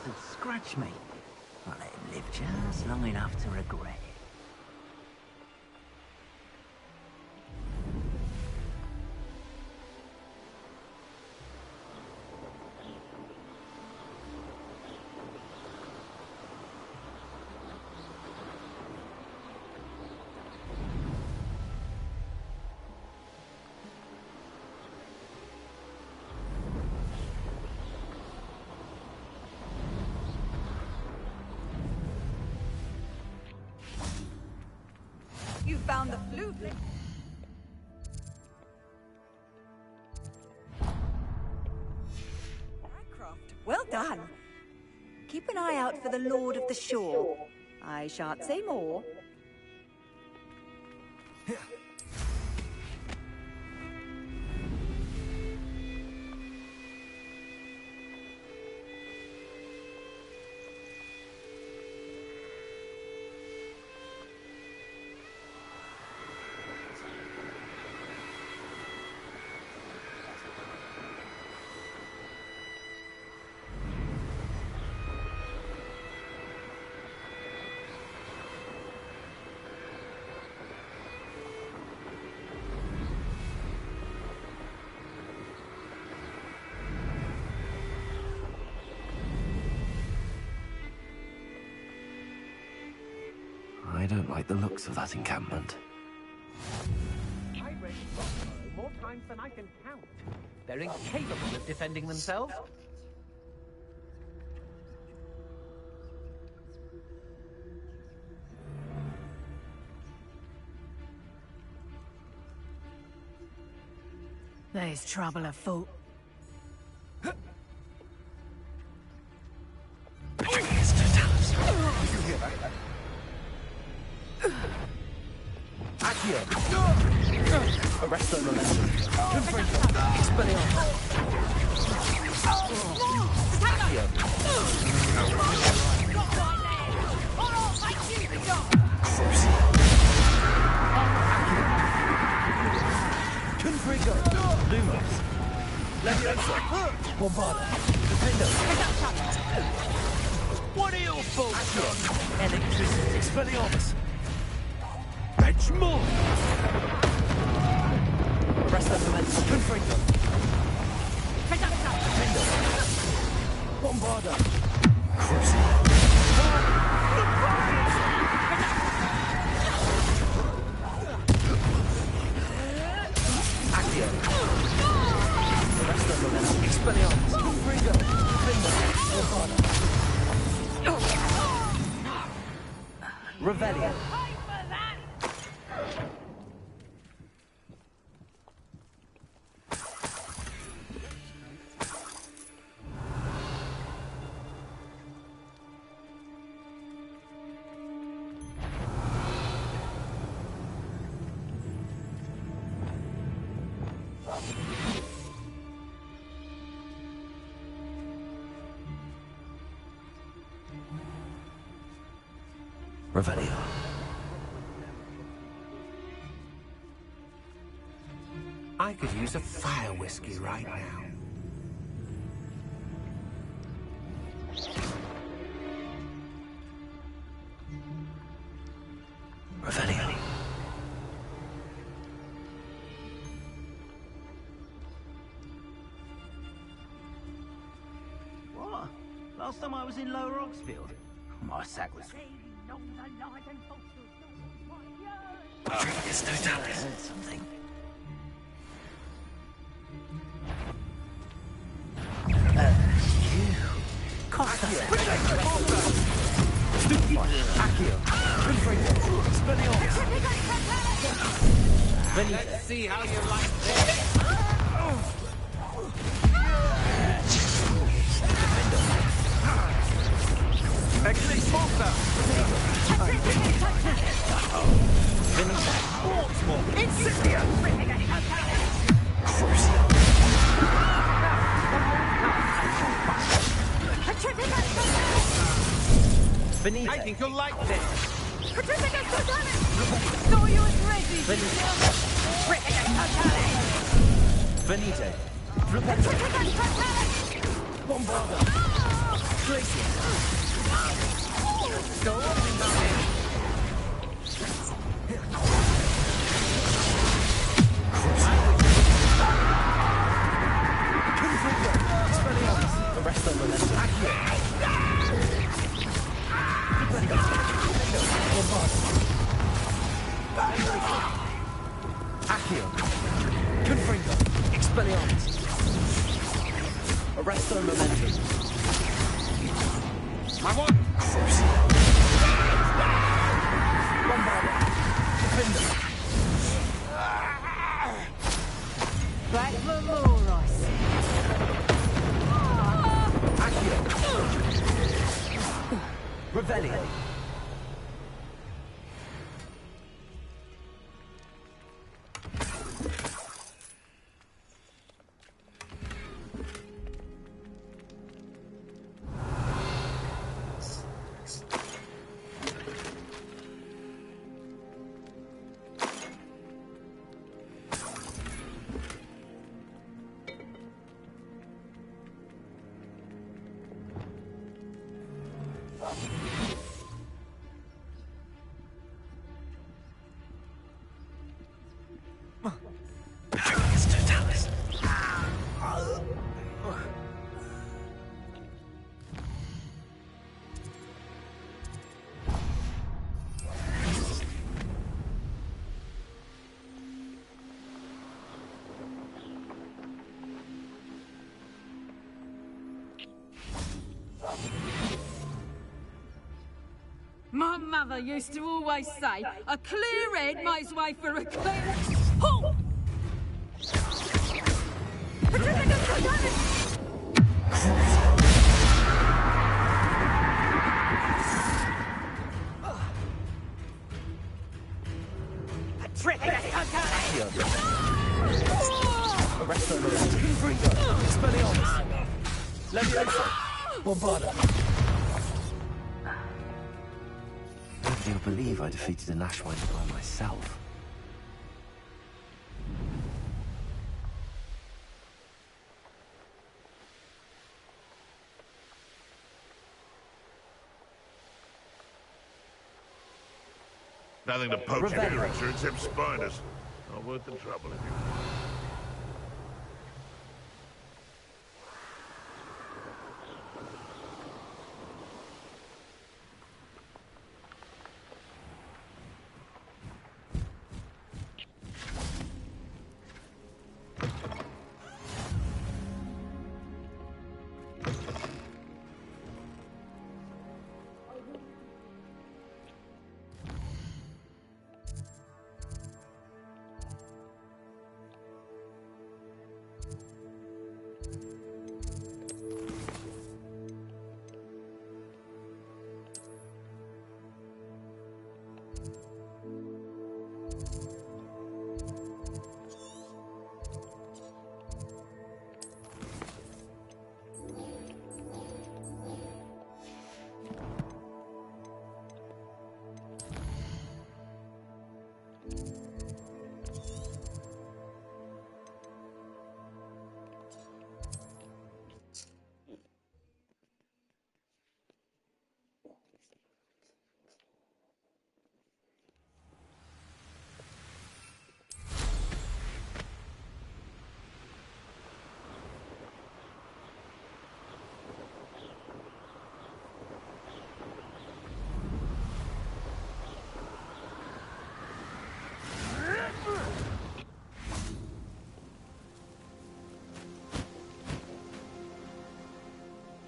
bastard scratch me. I'll let him live just long enough to regret it. You found the flute. Mycroft, well done. Keep an eye out for the Lord of the Shore. I shan't say more. I don't like the looks of that encampment. I raised Brockborough more times than I can count. They're incapable of defending themselves. There's trouble afoot. Accio! Arresto momentum. Confringo. Expelliarmus. Accio! Confringo. Lumos. Leviosa. Bombarda. Defendo. What are your faults? Accio! Electricity. Expelliarmus. Benchmark! Arresto momentum. Confringo. Defendo. Bombarda. Cruising. Accio. Arresto momentum. Expelliarmus. Confringo. Defendo. Bombarda. Revelio. Revelio. I could use a fire whiskey right now. Revelio. What? Last time I was in Lower Oxfield, my sack was... It's Totalis. Heard something. You. Costa. Accio. Confringo. Expelliarmus. Let's see how you like this. Expulsa. Insignia. Benito. I think you'll like this. Benito. Bombarda! Glacier! Go on, the rest of them are accurate. Accio. Confringo. Expelliarmus. Arresto Momentum. My one. Crucio. Bombarda. Defender. Back for more, I see. Accio. Revelio. My mother used to always say, a clear head makes way for a clear... Halt! Trick! Arresto Momentum. Confringo. Expelliarmus. Leviosa. Bombarda. Nobody will believe I defeated an Ashwind by myself. Nothing to poach here, except spiders. Not worth the trouble if you...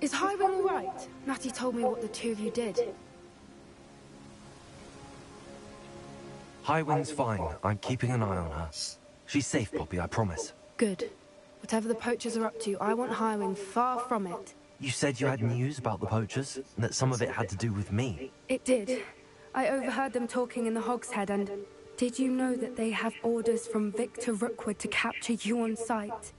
Is Highwing all right? Natty told me what the two of you did. Highwing's fine. I'm keeping an eye on her. She's safe, Poppy, I promise. Good. Whatever the poachers are up to, I want Highwing far from it. You said you had news about the poachers, and that some of it had to do with me. It did. I overheard them talking in the Hogshead, and did you know that they have orders from Victor Rookwood to capture you on sight?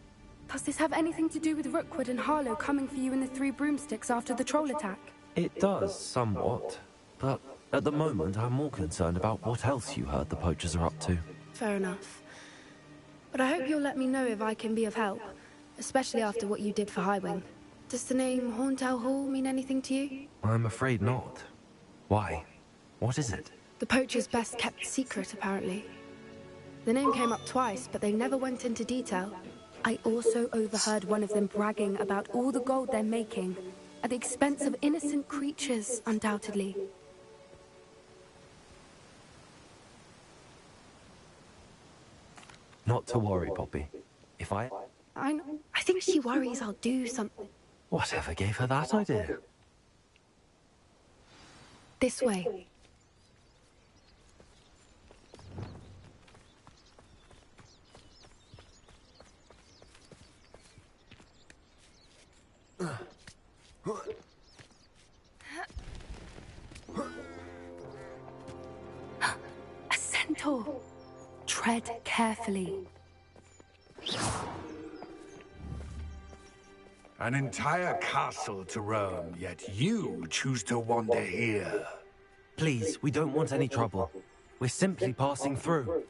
Does this have anything to do with Rookwood and Harlow coming for you in the Three Broomsticks after the troll attack? It does, somewhat. But at the moment, I'm more concerned about what else you heard the poachers are up to. Fair enough. But I hope you'll let me know if I can be of help, especially after what you did for Highwing. Does the name Horntail Hall mean anything to you? I'm afraid not. Why? What is it? The poacher's best kept secret, apparently. The name came up twice, but they never went into detail. I also overheard one of them bragging about all the gold they're making, at the expense of innocent creatures, undoubtedly. Not to worry, Poppy. If I know. I think she worries I'll do something. Whatever gave her that idea? This way. A centaur. Tread carefully. An entire castle to roam, yet you choose to wander here. Please, we don't want any trouble. We're simply passing through.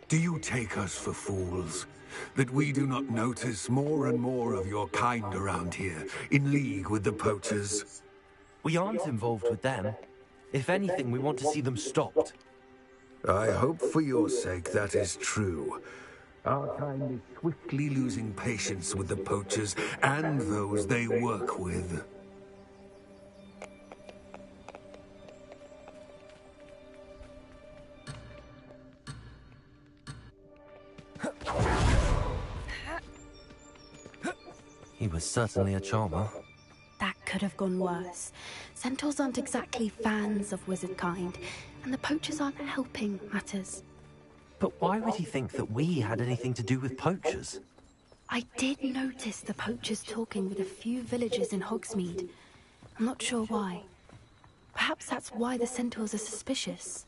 Do you take us for fools? That we do not notice more and more of your kind around here, in league with the poachers? We aren't involved with them. If anything, we want to see them stopped. I hope for your sake that is true. Our kind is swiftly losing patience with the poachers and those they work with. He was certainly a charmer. That could have gone worse. Centaurs aren't exactly fans of wizard kind, and the poachers aren't helping matters. But why would he think that we had anything to do with poachers? I did notice the poachers talking with a few villagers in Hogsmeade. I'm not sure why. Perhaps that's why the centaurs are suspicious.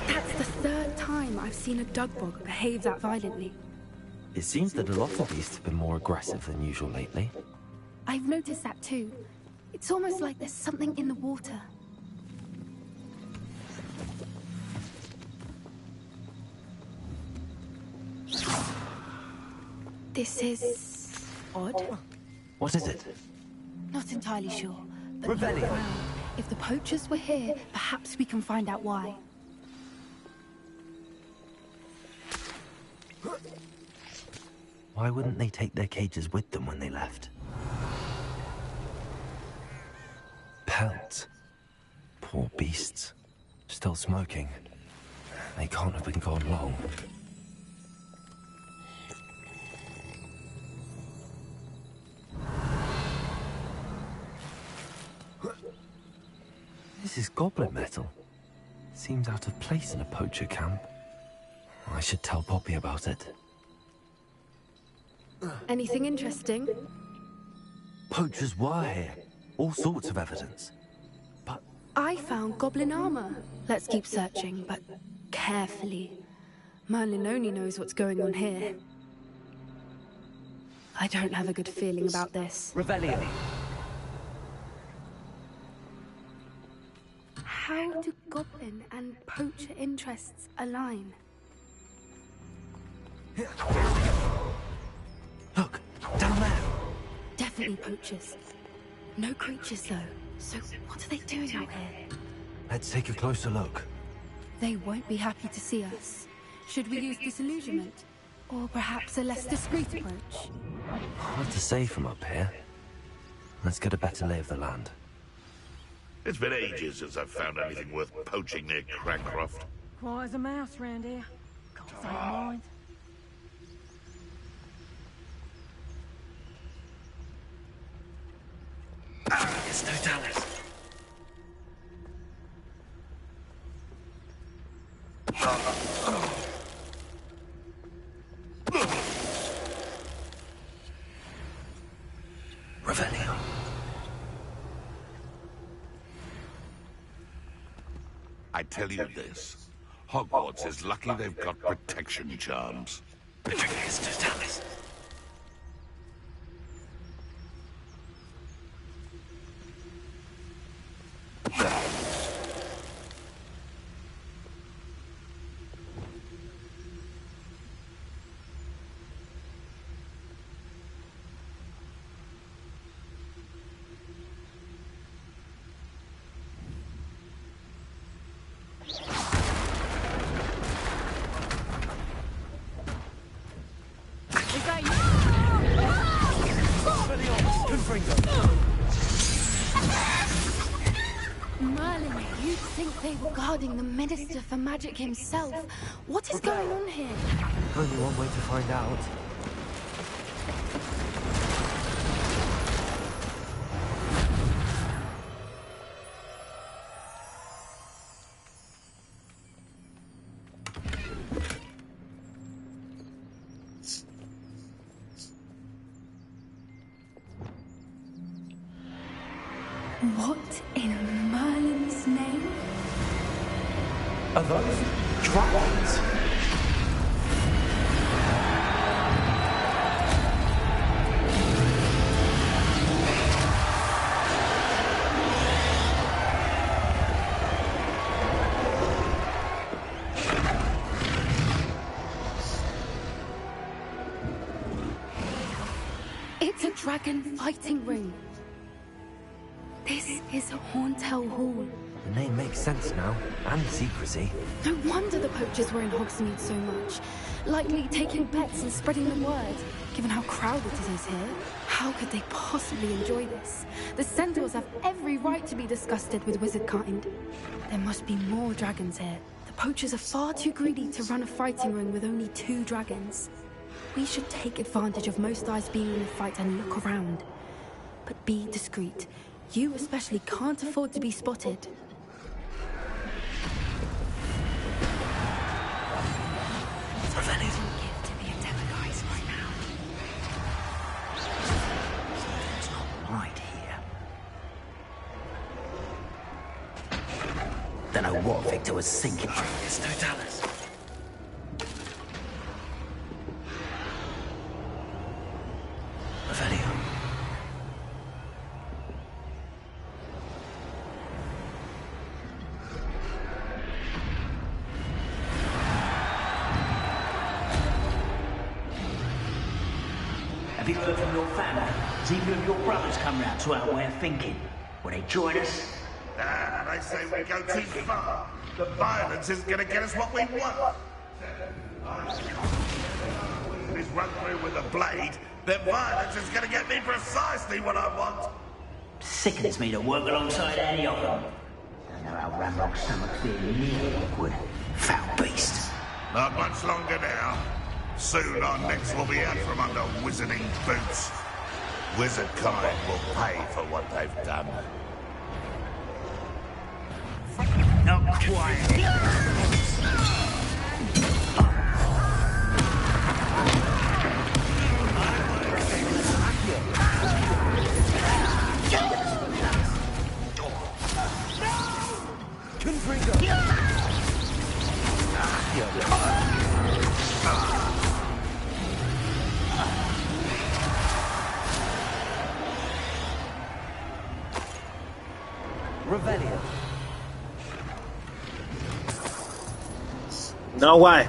That's the third time I've seen a Dugbog behave that violently. It seems that a lot of beasts have been more aggressive than usual lately. I've noticed that too. It's almost like there's something in the water. This is odd. What is it? Not entirely sure. But Revelio. look around. If the poachers were here, perhaps we can find out why. Why wouldn't they take their cages with them when they left? Pelts. Poor beasts. Still smoking. They can't have been gone long. This is goblin metal. Seems out of place in a poacher camp. I should tell Poppy about it. Anything interesting? Poachers were here. All sorts of evidence. But I found goblin armor. Let's keep searching, but carefully. Merlin only knows what's going on here. I don't have a good feeling about this. Revelio. How do goblin and poacher interests align? Look, down there. Definitely poachers. No creatures though. So what are they doing out here? Let's take a closer look. They won't be happy to see us. Should we use disillusionment? Or perhaps a less discreet approach? Hard to say from up here. Let's get a better lay of the land. It's been ages since I've found anything worth poaching near Crancroft. Quiet as a mouse round here. Can't say mind. It's Totalis. Revelio. I tell you this, Hogwarts is lucky they've got protection charms. The trick is Totalis. Merlin, you'd think they were guarding the Minister for Magic himself. What is going on here? Only one way to find out. What in Merlin's name? Are those dragons? It's a dragon fighting ring. This is Horntail Hall. The name makes sense now, and secrecy. No wonder the poachers were in Hogsmeade so much. Likely taking bets and spreading the word, given how crowded it is here. How could they possibly enjoy this? The Centaurs have every right to be disgusted with wizard kind. There must be more dragons here. The poachers are far too greedy to run a fighting ring with only 2 dragons. We should take advantage of most eyes being in the fight and look around. But be discreet. You especially can't afford to be spotted. Revelio. Give to be a demi-guise right now. Something's not right here. Don't know what Victor was thinking. It's no Dallas. Revelio. Have you heard from your family? Has either of your brothers come round to our way of thinking? Will they join us? They say we go too far. The violence isn't going to get us what we want. This run through with a blade, then violence is going to get me precisely what I want. Sickens me to work alongside any of them. I know how Ramrock's stomach feels near Rookwood. Foul beast. Not much longer now. Soon our necks will be out from under wizarding boots. Wizard kind will pay for what they've done. Not quiet. Revelio. No, why?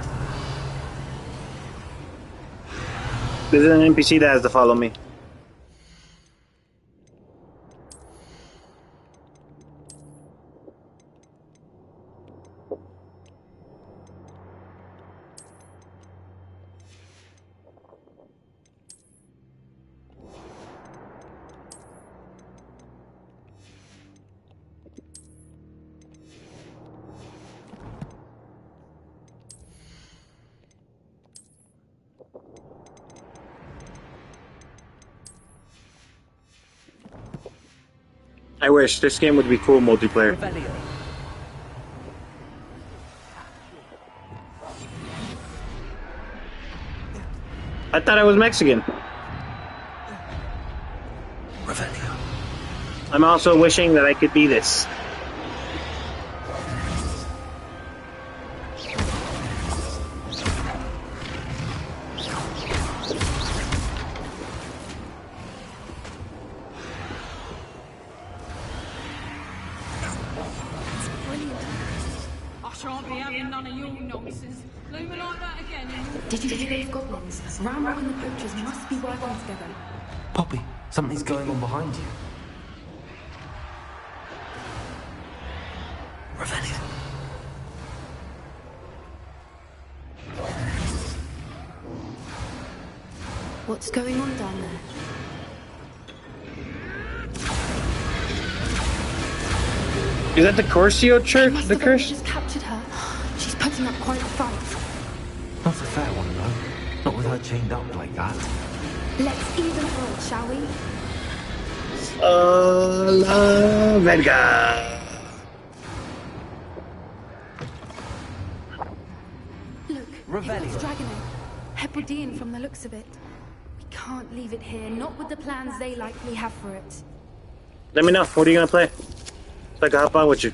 This is an NPC that has to follow me. I wish this game would be cool multiplayer. Revelio. I thought I was Mexican. Revelio. I'm also wishing that I could be this. I shan't be having none of your nonsense. Leave me like that again. Did you hear those goblins? Ramrock and the poachers must be working together. Poppy, something's going on behind you. Revelio. What's going on down there? Is that the Corcio church? The curse? Just captured her. She's putting up quite a fight. Not a fair one, though. Not with her chained up like that. Let's even her, shall we? La verga. Look, it's Dragonet. Hebridean from the looks of it. We can't leave it here, not with the plans they likely have for it. Let me know. What are you gonna play? So I can hop on with you.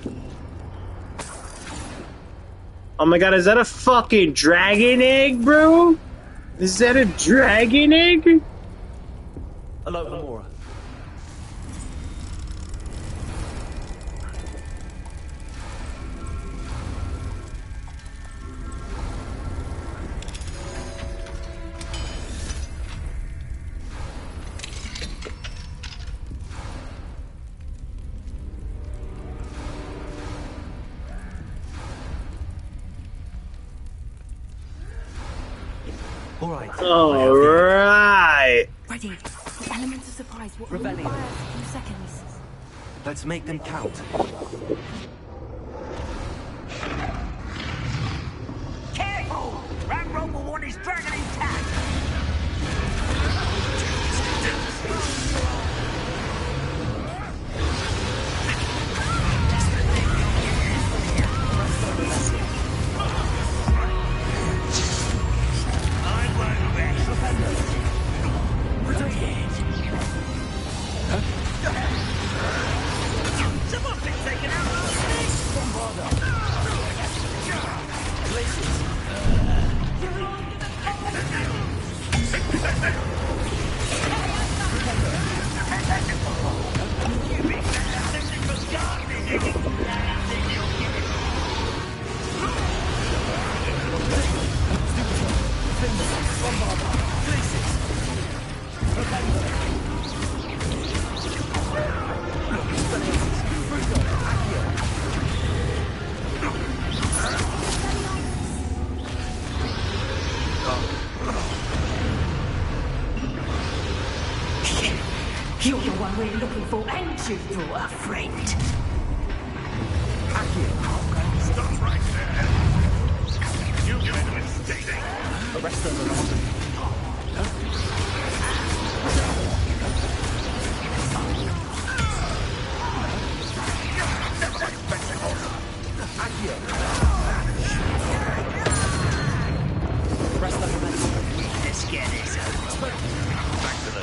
Oh my god, is that a fucking dragon egg, bro? Is that a dragon egg? Hello, Gamora. All right. Ready. The elements of surprise will only fire a few seconds. Let's make them count. Careful! Rambo will want his dragon intact! Someone's been taken out! You're the one we're looking for, and you draw a friend. Stop right there. You made a mistake. Arrest them. Let's get this over. Back to the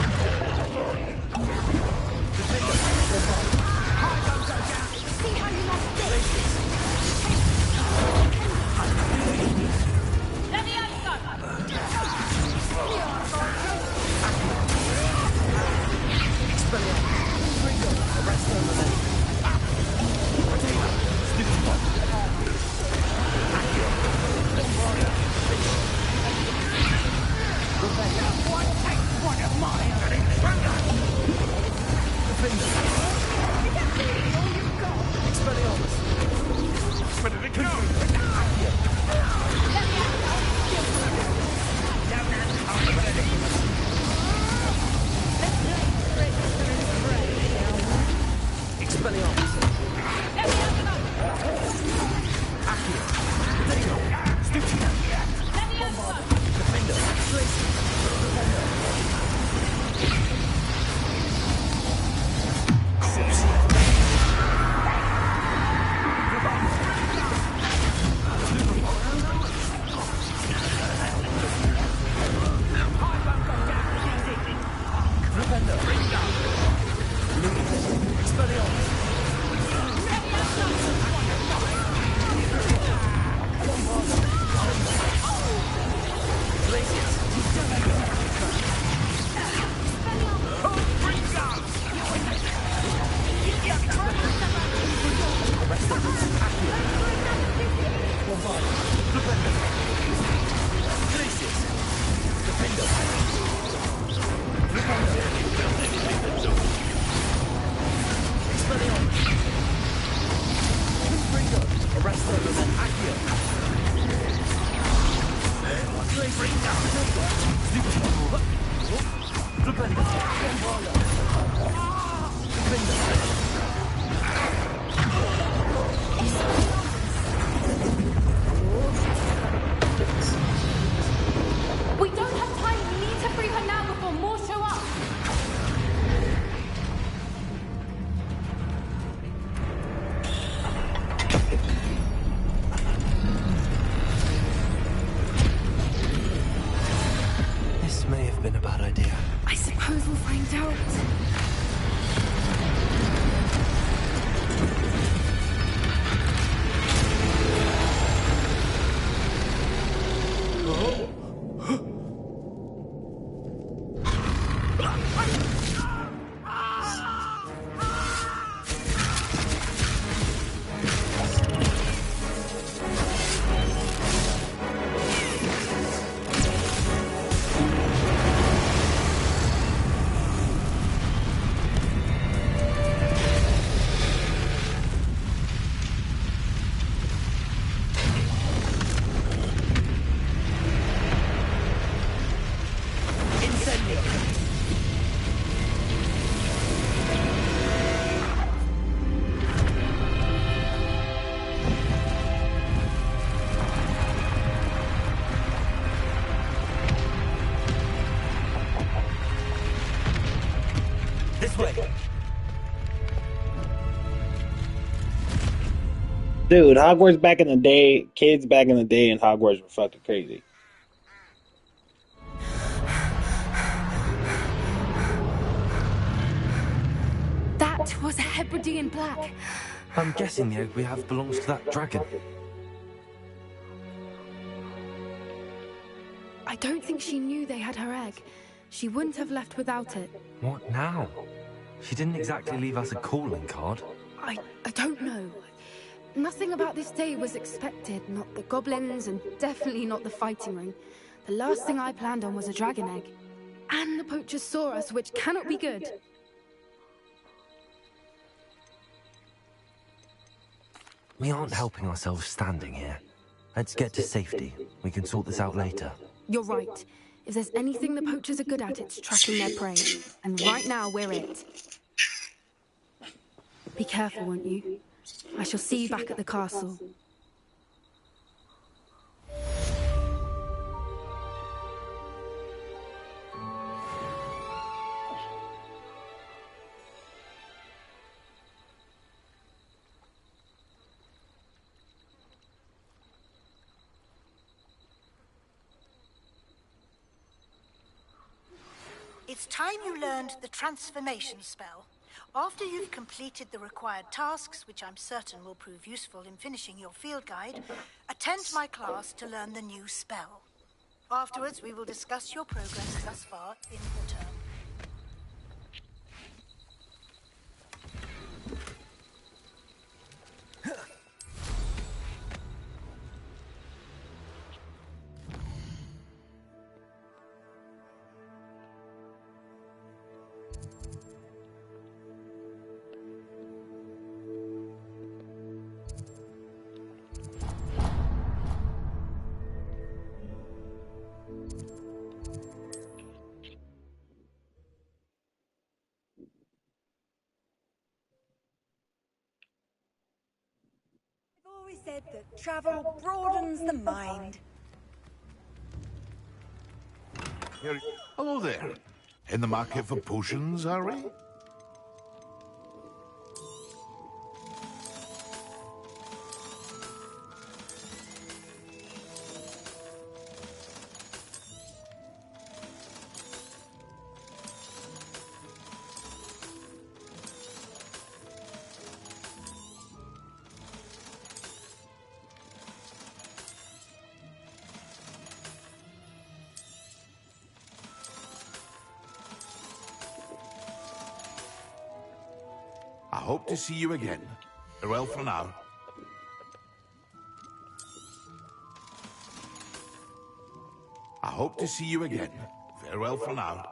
Dude, Hogwarts back in the day, kids back in the day in Hogwarts were fucking crazy. That was a Hebridean black. I'm guessing the egg we have belongs to that dragon. I don't think she knew they had her egg. She wouldn't have left without it. What now? She didn't exactly leave us a calling card. I don't know. Nothing about this day was expected. Not the goblins, and definitely not the fighting ring. The last thing I planned on was a dragon egg. And the poachers saw us, which cannot be good. We aren't helping ourselves standing here. Let's get to safety. We can sort this out later. You're right. If there's anything the poachers are good at, it's tracking their prey. And right now, we're it. Be careful, won't you? I shall see you back at the castle. It's time you learned the transformation spell. After you've completed the required tasks, which I'm certain will prove useful in finishing your field guide, attend my class to learn the new spell. Afterwards, we will discuss your progress thus far in the term. Said that travel broadens the mind. Hello there. In the market for potions, are we? I hope to see you again. Farewell for now. I hope to see you again. Farewell for now.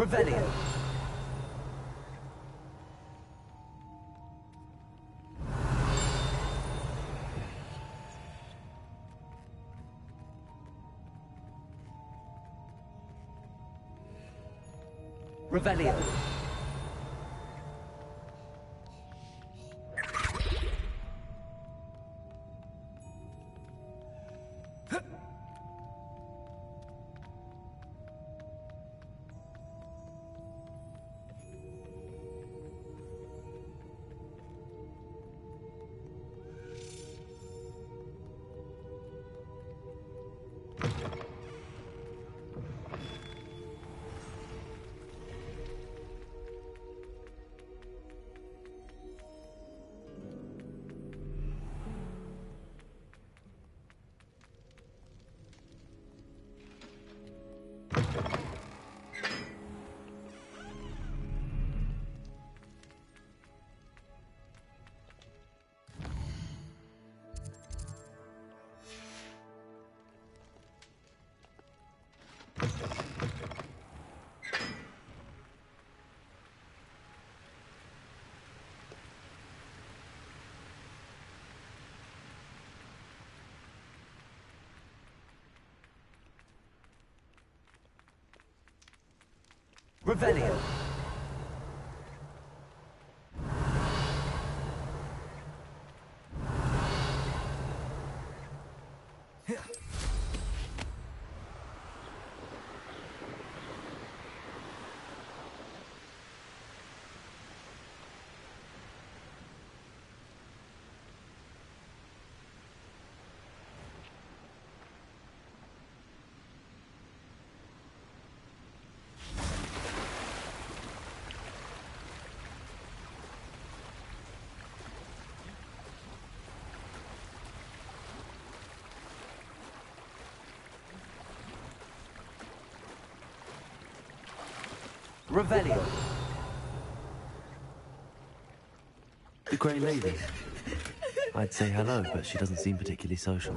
Revelio. Revelio. Revelio. Revelio. The Grey Lady. I'd say hello, but she doesn't seem particularly social.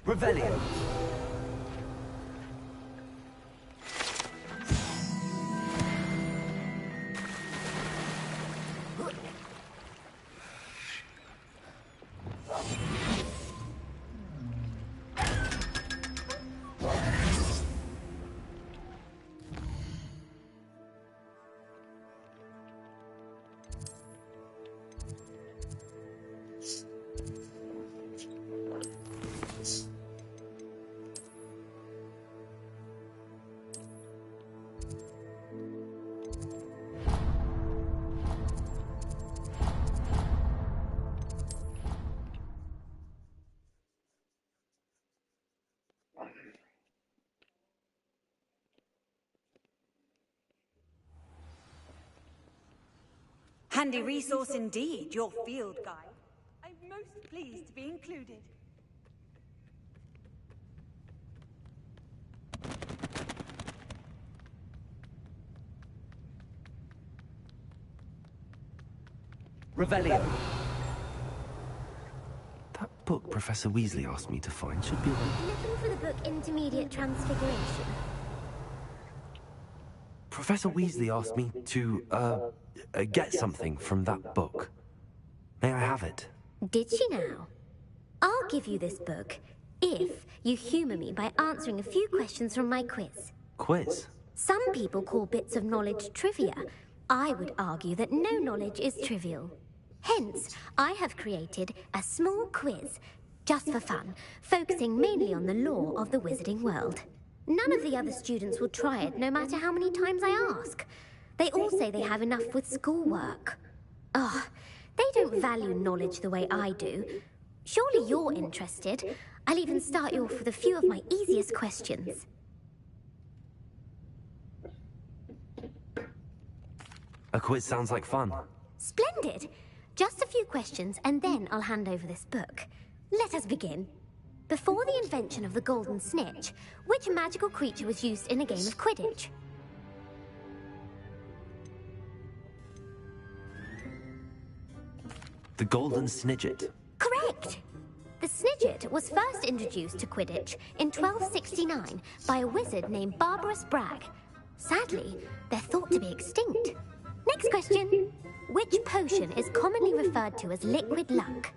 Revelio. Handy resource indeed, your field guide. I'm most pleased to be included. Revelio. That book Professor Weasley asked me to find should be around. Looking for the book Intermediate Transfiguration. Professor Weasley asked me to, get something from that book. May I have it? Did she now? I'll give you this book if you humour me by answering a few questions from my quiz. Quiz? Some people call bits of knowledge trivia. I would argue that no knowledge is trivial. Hence, I have created a small quiz, just for fun, focusing mainly on the lore of the wizarding world. None of the other students will try it, no matter how many times I ask. They all say they have enough with schoolwork. Oh, they don't value knowledge the way I do. Surely you're interested. I'll even start you off with a few of my easiest questions. A quiz sounds like fun. Splendid! Just a few questions, and then I'll hand over this book. Let us begin. Before the invention of the Golden Snitch, which magical creature was used in a game of Quidditch? The Golden Snidget. Correct! The Snidget was first introduced to Quidditch in 1269 by a wizard named Barbarous Bragg. Sadly, they're thought to be extinct. Next question. Which potion is commonly referred to as liquid luck?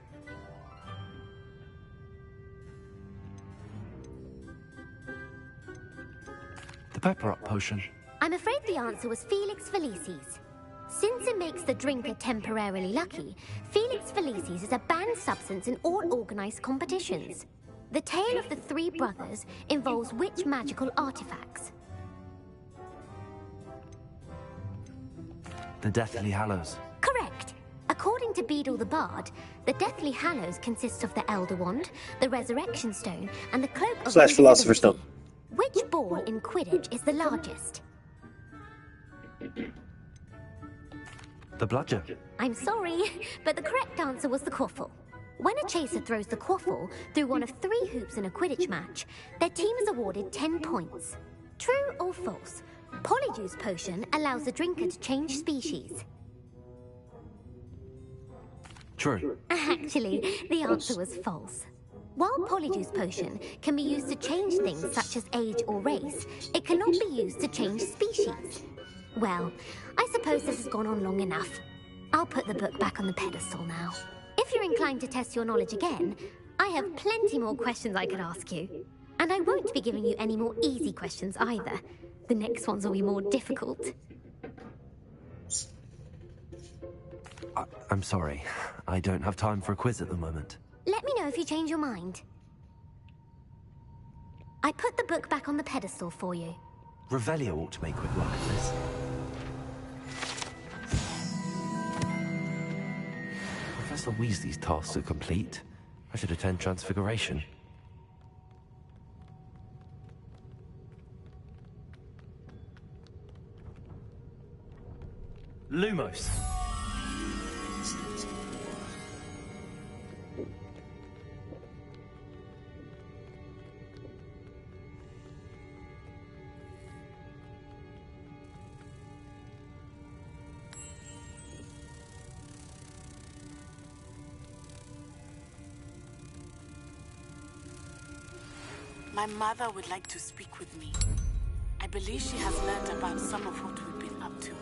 The Pepper Up potion. I'm afraid the answer was Felix Felicis. Since it makes the drinker temporarily lucky, Felix Felicis is a banned substance in all organized competitions. The tale of the three brothers involves which magical artifacts? The Deathly Hallows. Correct. According to Beedle the Bard, the Deathly Hallows consists of the Elder Wand, the Resurrection Stone, and the Cloak of / Philosopher's Stone. Which ball in Quidditch is the largest? The Bludger. I'm sorry, but the correct answer was the Quaffle. When a chaser throws the Quaffle through one of 3 hoops in a Quidditch match, their team is awarded 10 points. True or false? Polyjuice Potion allows the drinker to change species. True. Actually, the answer was false. While Polyjuice Potion can be used to change things such as age or race, it cannot be used to change species. Well, I suppose this has gone on long enough. I'll put the book back on the pedestal now. If you're inclined to test your knowledge again, I have plenty more questions I could ask you. And I won't be giving you any more easy questions either. The next ones will be more difficult. I'm sorry. I don't have time for a quiz at the moment. Let me know if you change your mind. I put the book back on the pedestal for you. Revelio ought to make quick work of this. Professor Weasley's tasks are complete. I should attend Transfiguration. Lumos. My mother would like to speak with me. I believe she has learned about some of what we've been up to.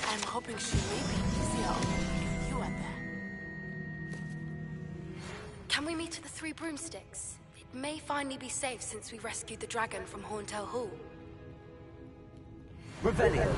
I'm hoping she may be easier on me if you are there. Can we meet at the Three Broomsticks? It may finally be safe since we rescued the dragon from Horntail Hall. Revelio.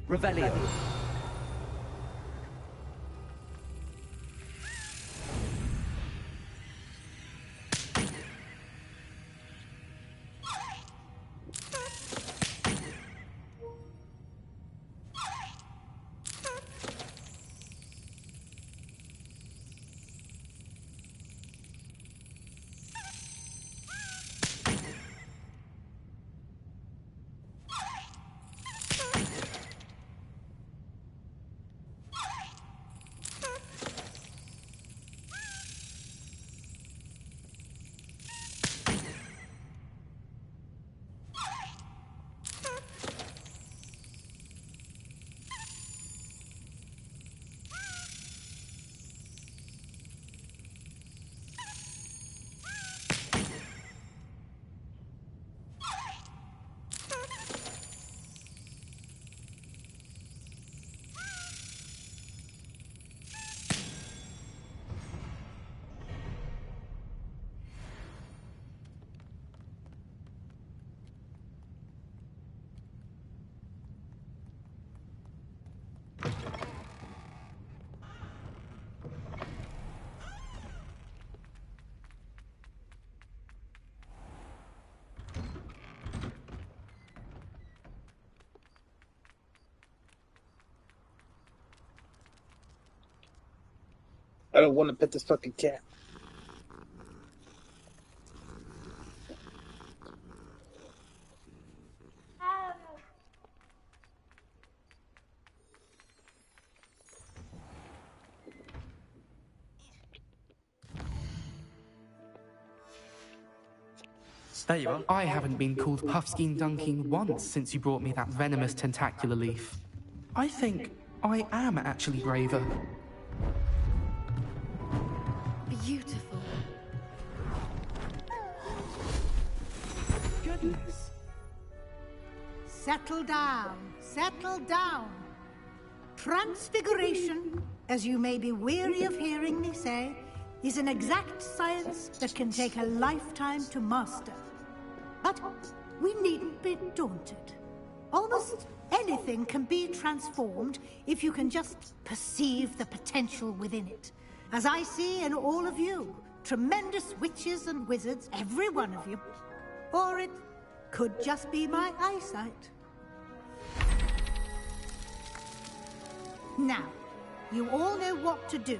Revelio. I don't want to pet this fucking cat. There you are. I haven't been called Puffskein Dunking once since you brought me that venomous tentacular leaf. I think I am actually braver. Beautiful. Goodness. Settle down. Settle down. Transfiguration, as you may be weary of hearing me say, is an exact science that can take a lifetime to master. But we needn't be daunted. Almost anything can be transformed if you can just perceive the potential within it. As I see in all of you, tremendous witches and wizards, every one of you. Or it could just be my eyesight. Now, you all know what to do.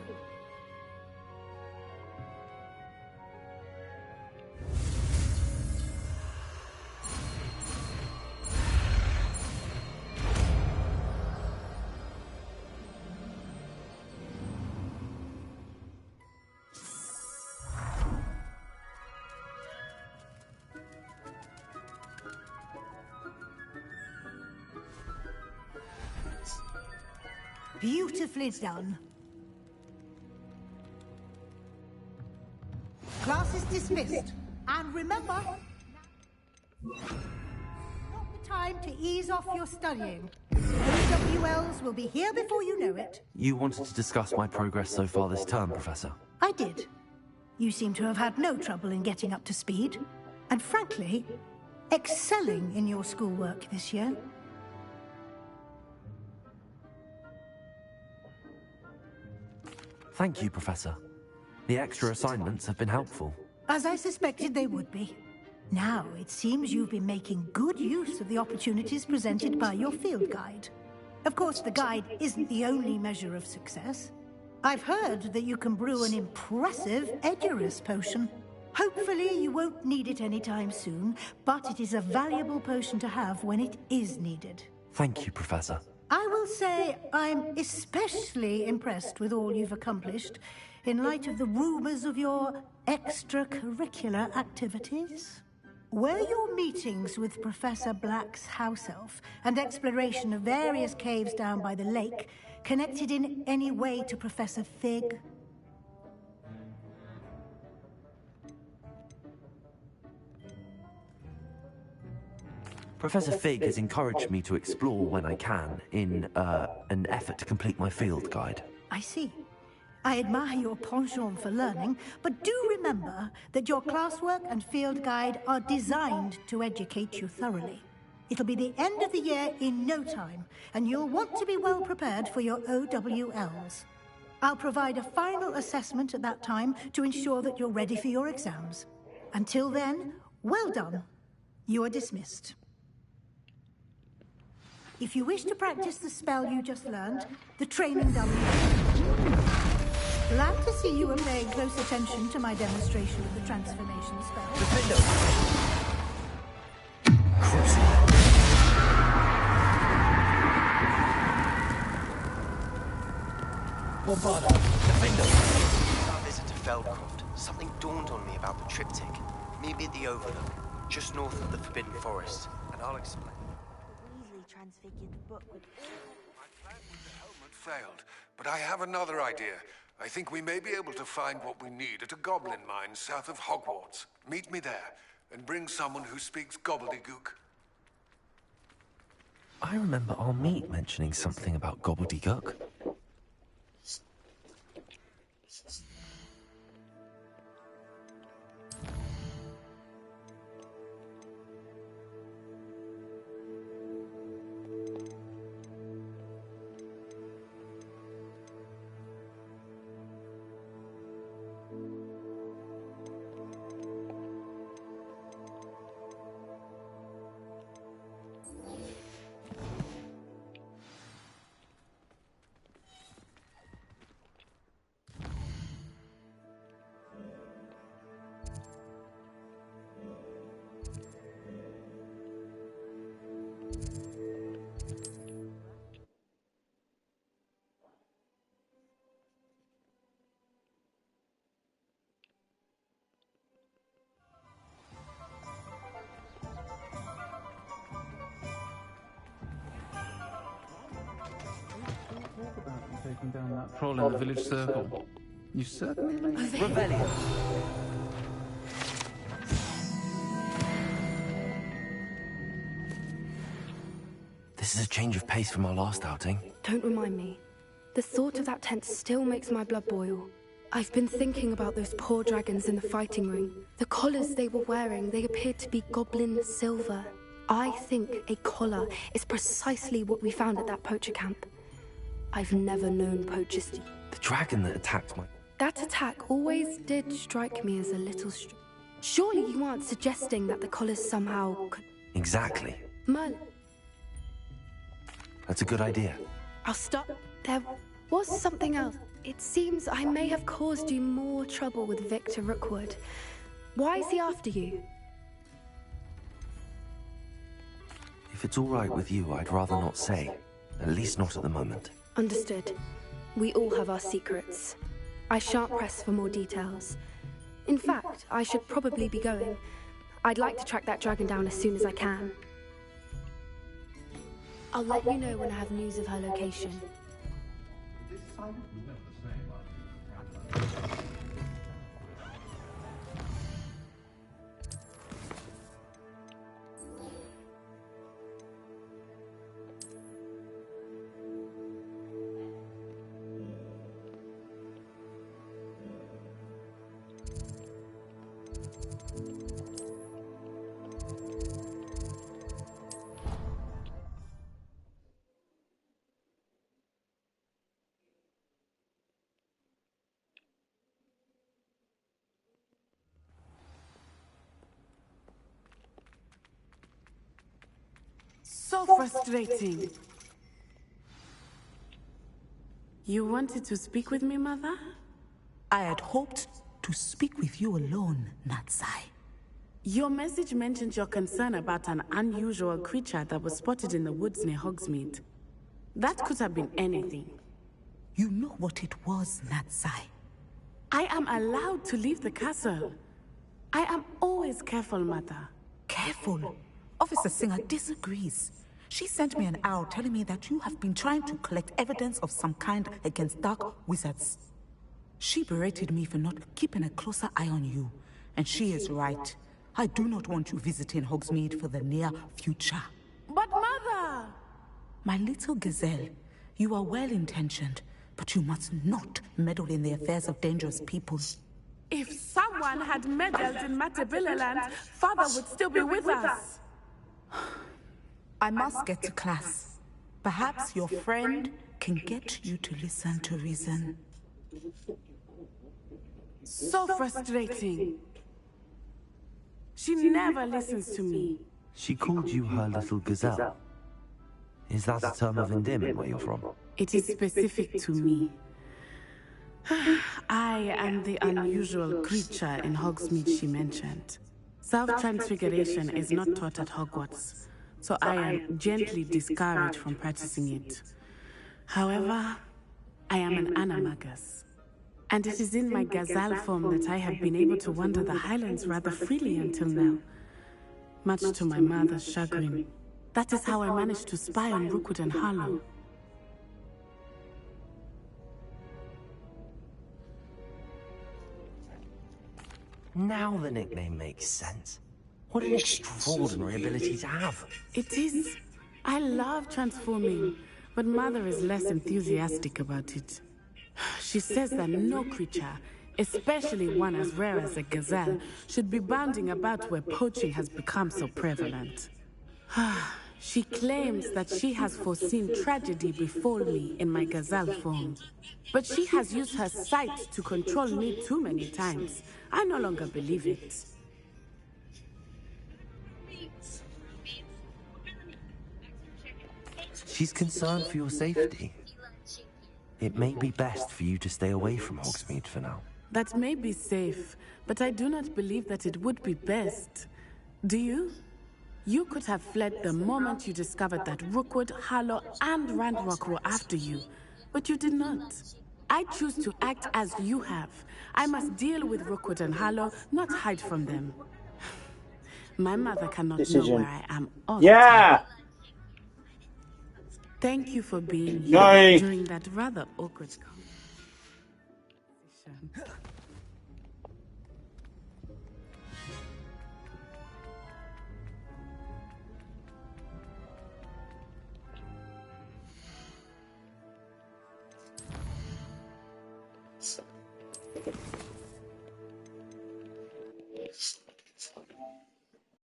Beautifully done. Class is dismissed. And remember, not the time to ease off your studying. OWLs will be here before you know it. You wanted to discuss my progress so far this term, Professor? I did. You seem to have had no trouble in getting up to speed. And frankly, excelling in your schoolwork this year. Thank you, Professor. The extra assignments have been helpful. As I suspected they would be. Now, it seems you've been making good use of the opportunities presented by your field guide. Of course, the guide isn't the only measure of success. I've heard that you can brew an impressive Edurus potion. Hopefully, you won't need it anytime soon, but it is a valuable potion to have when it is needed. Thank you, Professor. I will say I'm especially impressed with all you've accomplished in light of the rumors of your extracurricular activities. Were your meetings with Professor Black's house elf and exploration of various caves down by the lake connected in any way to Professor Fig? Professor Fig has encouraged me to explore when I can in an effort to complete my field guide. I see. I admire your penchant for learning, but do remember that your classwork and field guide are designed to educate you thoroughly. It'll be the end of the year in no time, and you'll want to be well prepared for your OWLs. I'll provide a final assessment at that time to ensure that you're ready for your exams. Until then, well done. You are dismissed. If you wish to practice the spell you just learned, the training dummy. Glad to see you are paying close attention to my demonstration of the transformation spell. Our visit to Feldcroft, something dawned on me about the triptych. Maybe at the Overlook, just north of the Forbidden Forest, and I'll explain. Transfigured the book with My plan with the helmet failed, but I have another idea. I think we may be able to find what we need at a goblin mine south of Hogwarts. Meet me there, and bring someone who speaks gobbledygook. I remember our meet mentioning something about gobbledygook. Taking down that troll in the village circle. You certainly make Revelio. This is a change of pace from our last outing. Don't remind me. The thought of that tent still makes my blood boil. I've been thinking about those poor dragons in the fighting ring. The collars they were wearing, they appeared to be goblin silver. I think a collar is precisely what we found at that poacher camp. I've never known poachers to... The dragon that attacked my... That attack always did strike me as a little Surely you aren't suggesting that the collars somehow could... Exactly. Merlin, That's a good idea. I'll stop. There was something else. It seems I may have caused you more trouble with Victor Rookwood. Why is he after you? If it's all right with you, I'd rather not say. At least not at the moment. Understood. We all have our secrets. I shan't press for more details. In fact, I should probably be going. I'd like to track that dragon down as soon as I can. I'll let you know when I have news of her location. So frustrating. You wanted to speak with me, Mother? I had hoped to speak with you alone, Natsai. Your message mentioned your concern about an unusual creature that was spotted in the woods near Hogsmeade. That could have been anything. You know what it was, Natsai. I am allowed to leave the castle. I am always careful, Mother. Careful? Officer Singer disagrees. She sent me an owl telling me that you have been trying to collect evidence of some kind against dark wizards. She berated me for not keeping a closer eye on you, and she is right. I do not want you visiting Hogsmeade for the near future. But Mother! My little gazelle, you are well-intentioned, but you must not meddle in the affairs of dangerous people. If someone had meddled in Matabeleland, Father would still be with us. I must get to class. Perhaps your friend can get you to listen to reason. So frustrating. She never listens to me. She called you her little gazelle. Is that a term of endearment where you're from? It is specific to me. I am the unusual creature in Hogsmeade she mentioned. Self-transfiguration is not taught at Hogwarts, so I am gently discouraged from practicing it. However, I am an animagus, and it is in my gazelle form that I have been able to wander the Highlands rather freely until now, much to my mother's chagrin. That is how I managed to spy on Rookwood and Harlow. Now the nickname makes sense. What an extraordinary ability to have. It is. I love transforming, but Mother is less enthusiastic about it. She says that no creature, especially one as rare as a gazelle, should be bounding about where poaching has become so prevalent. She claims that she has foreseen tragedy befall me in my gazelle form. But she has used her sight to control me too many times. I no longer believe it. She's concerned for your safety. It may be best for you to stay away from Hogsmeade for now. That may be safe, but I do not believe that it would be best. Do you? You could have fled the moment you discovered that Rookwood, Harlow, and Ranrock were after you, but you did not. I choose to act as you have. I must deal with Rookwood and Harlow, not hide from them. My mother cannot know where I am all the time. Thank you for being here during that rather awkward conversation.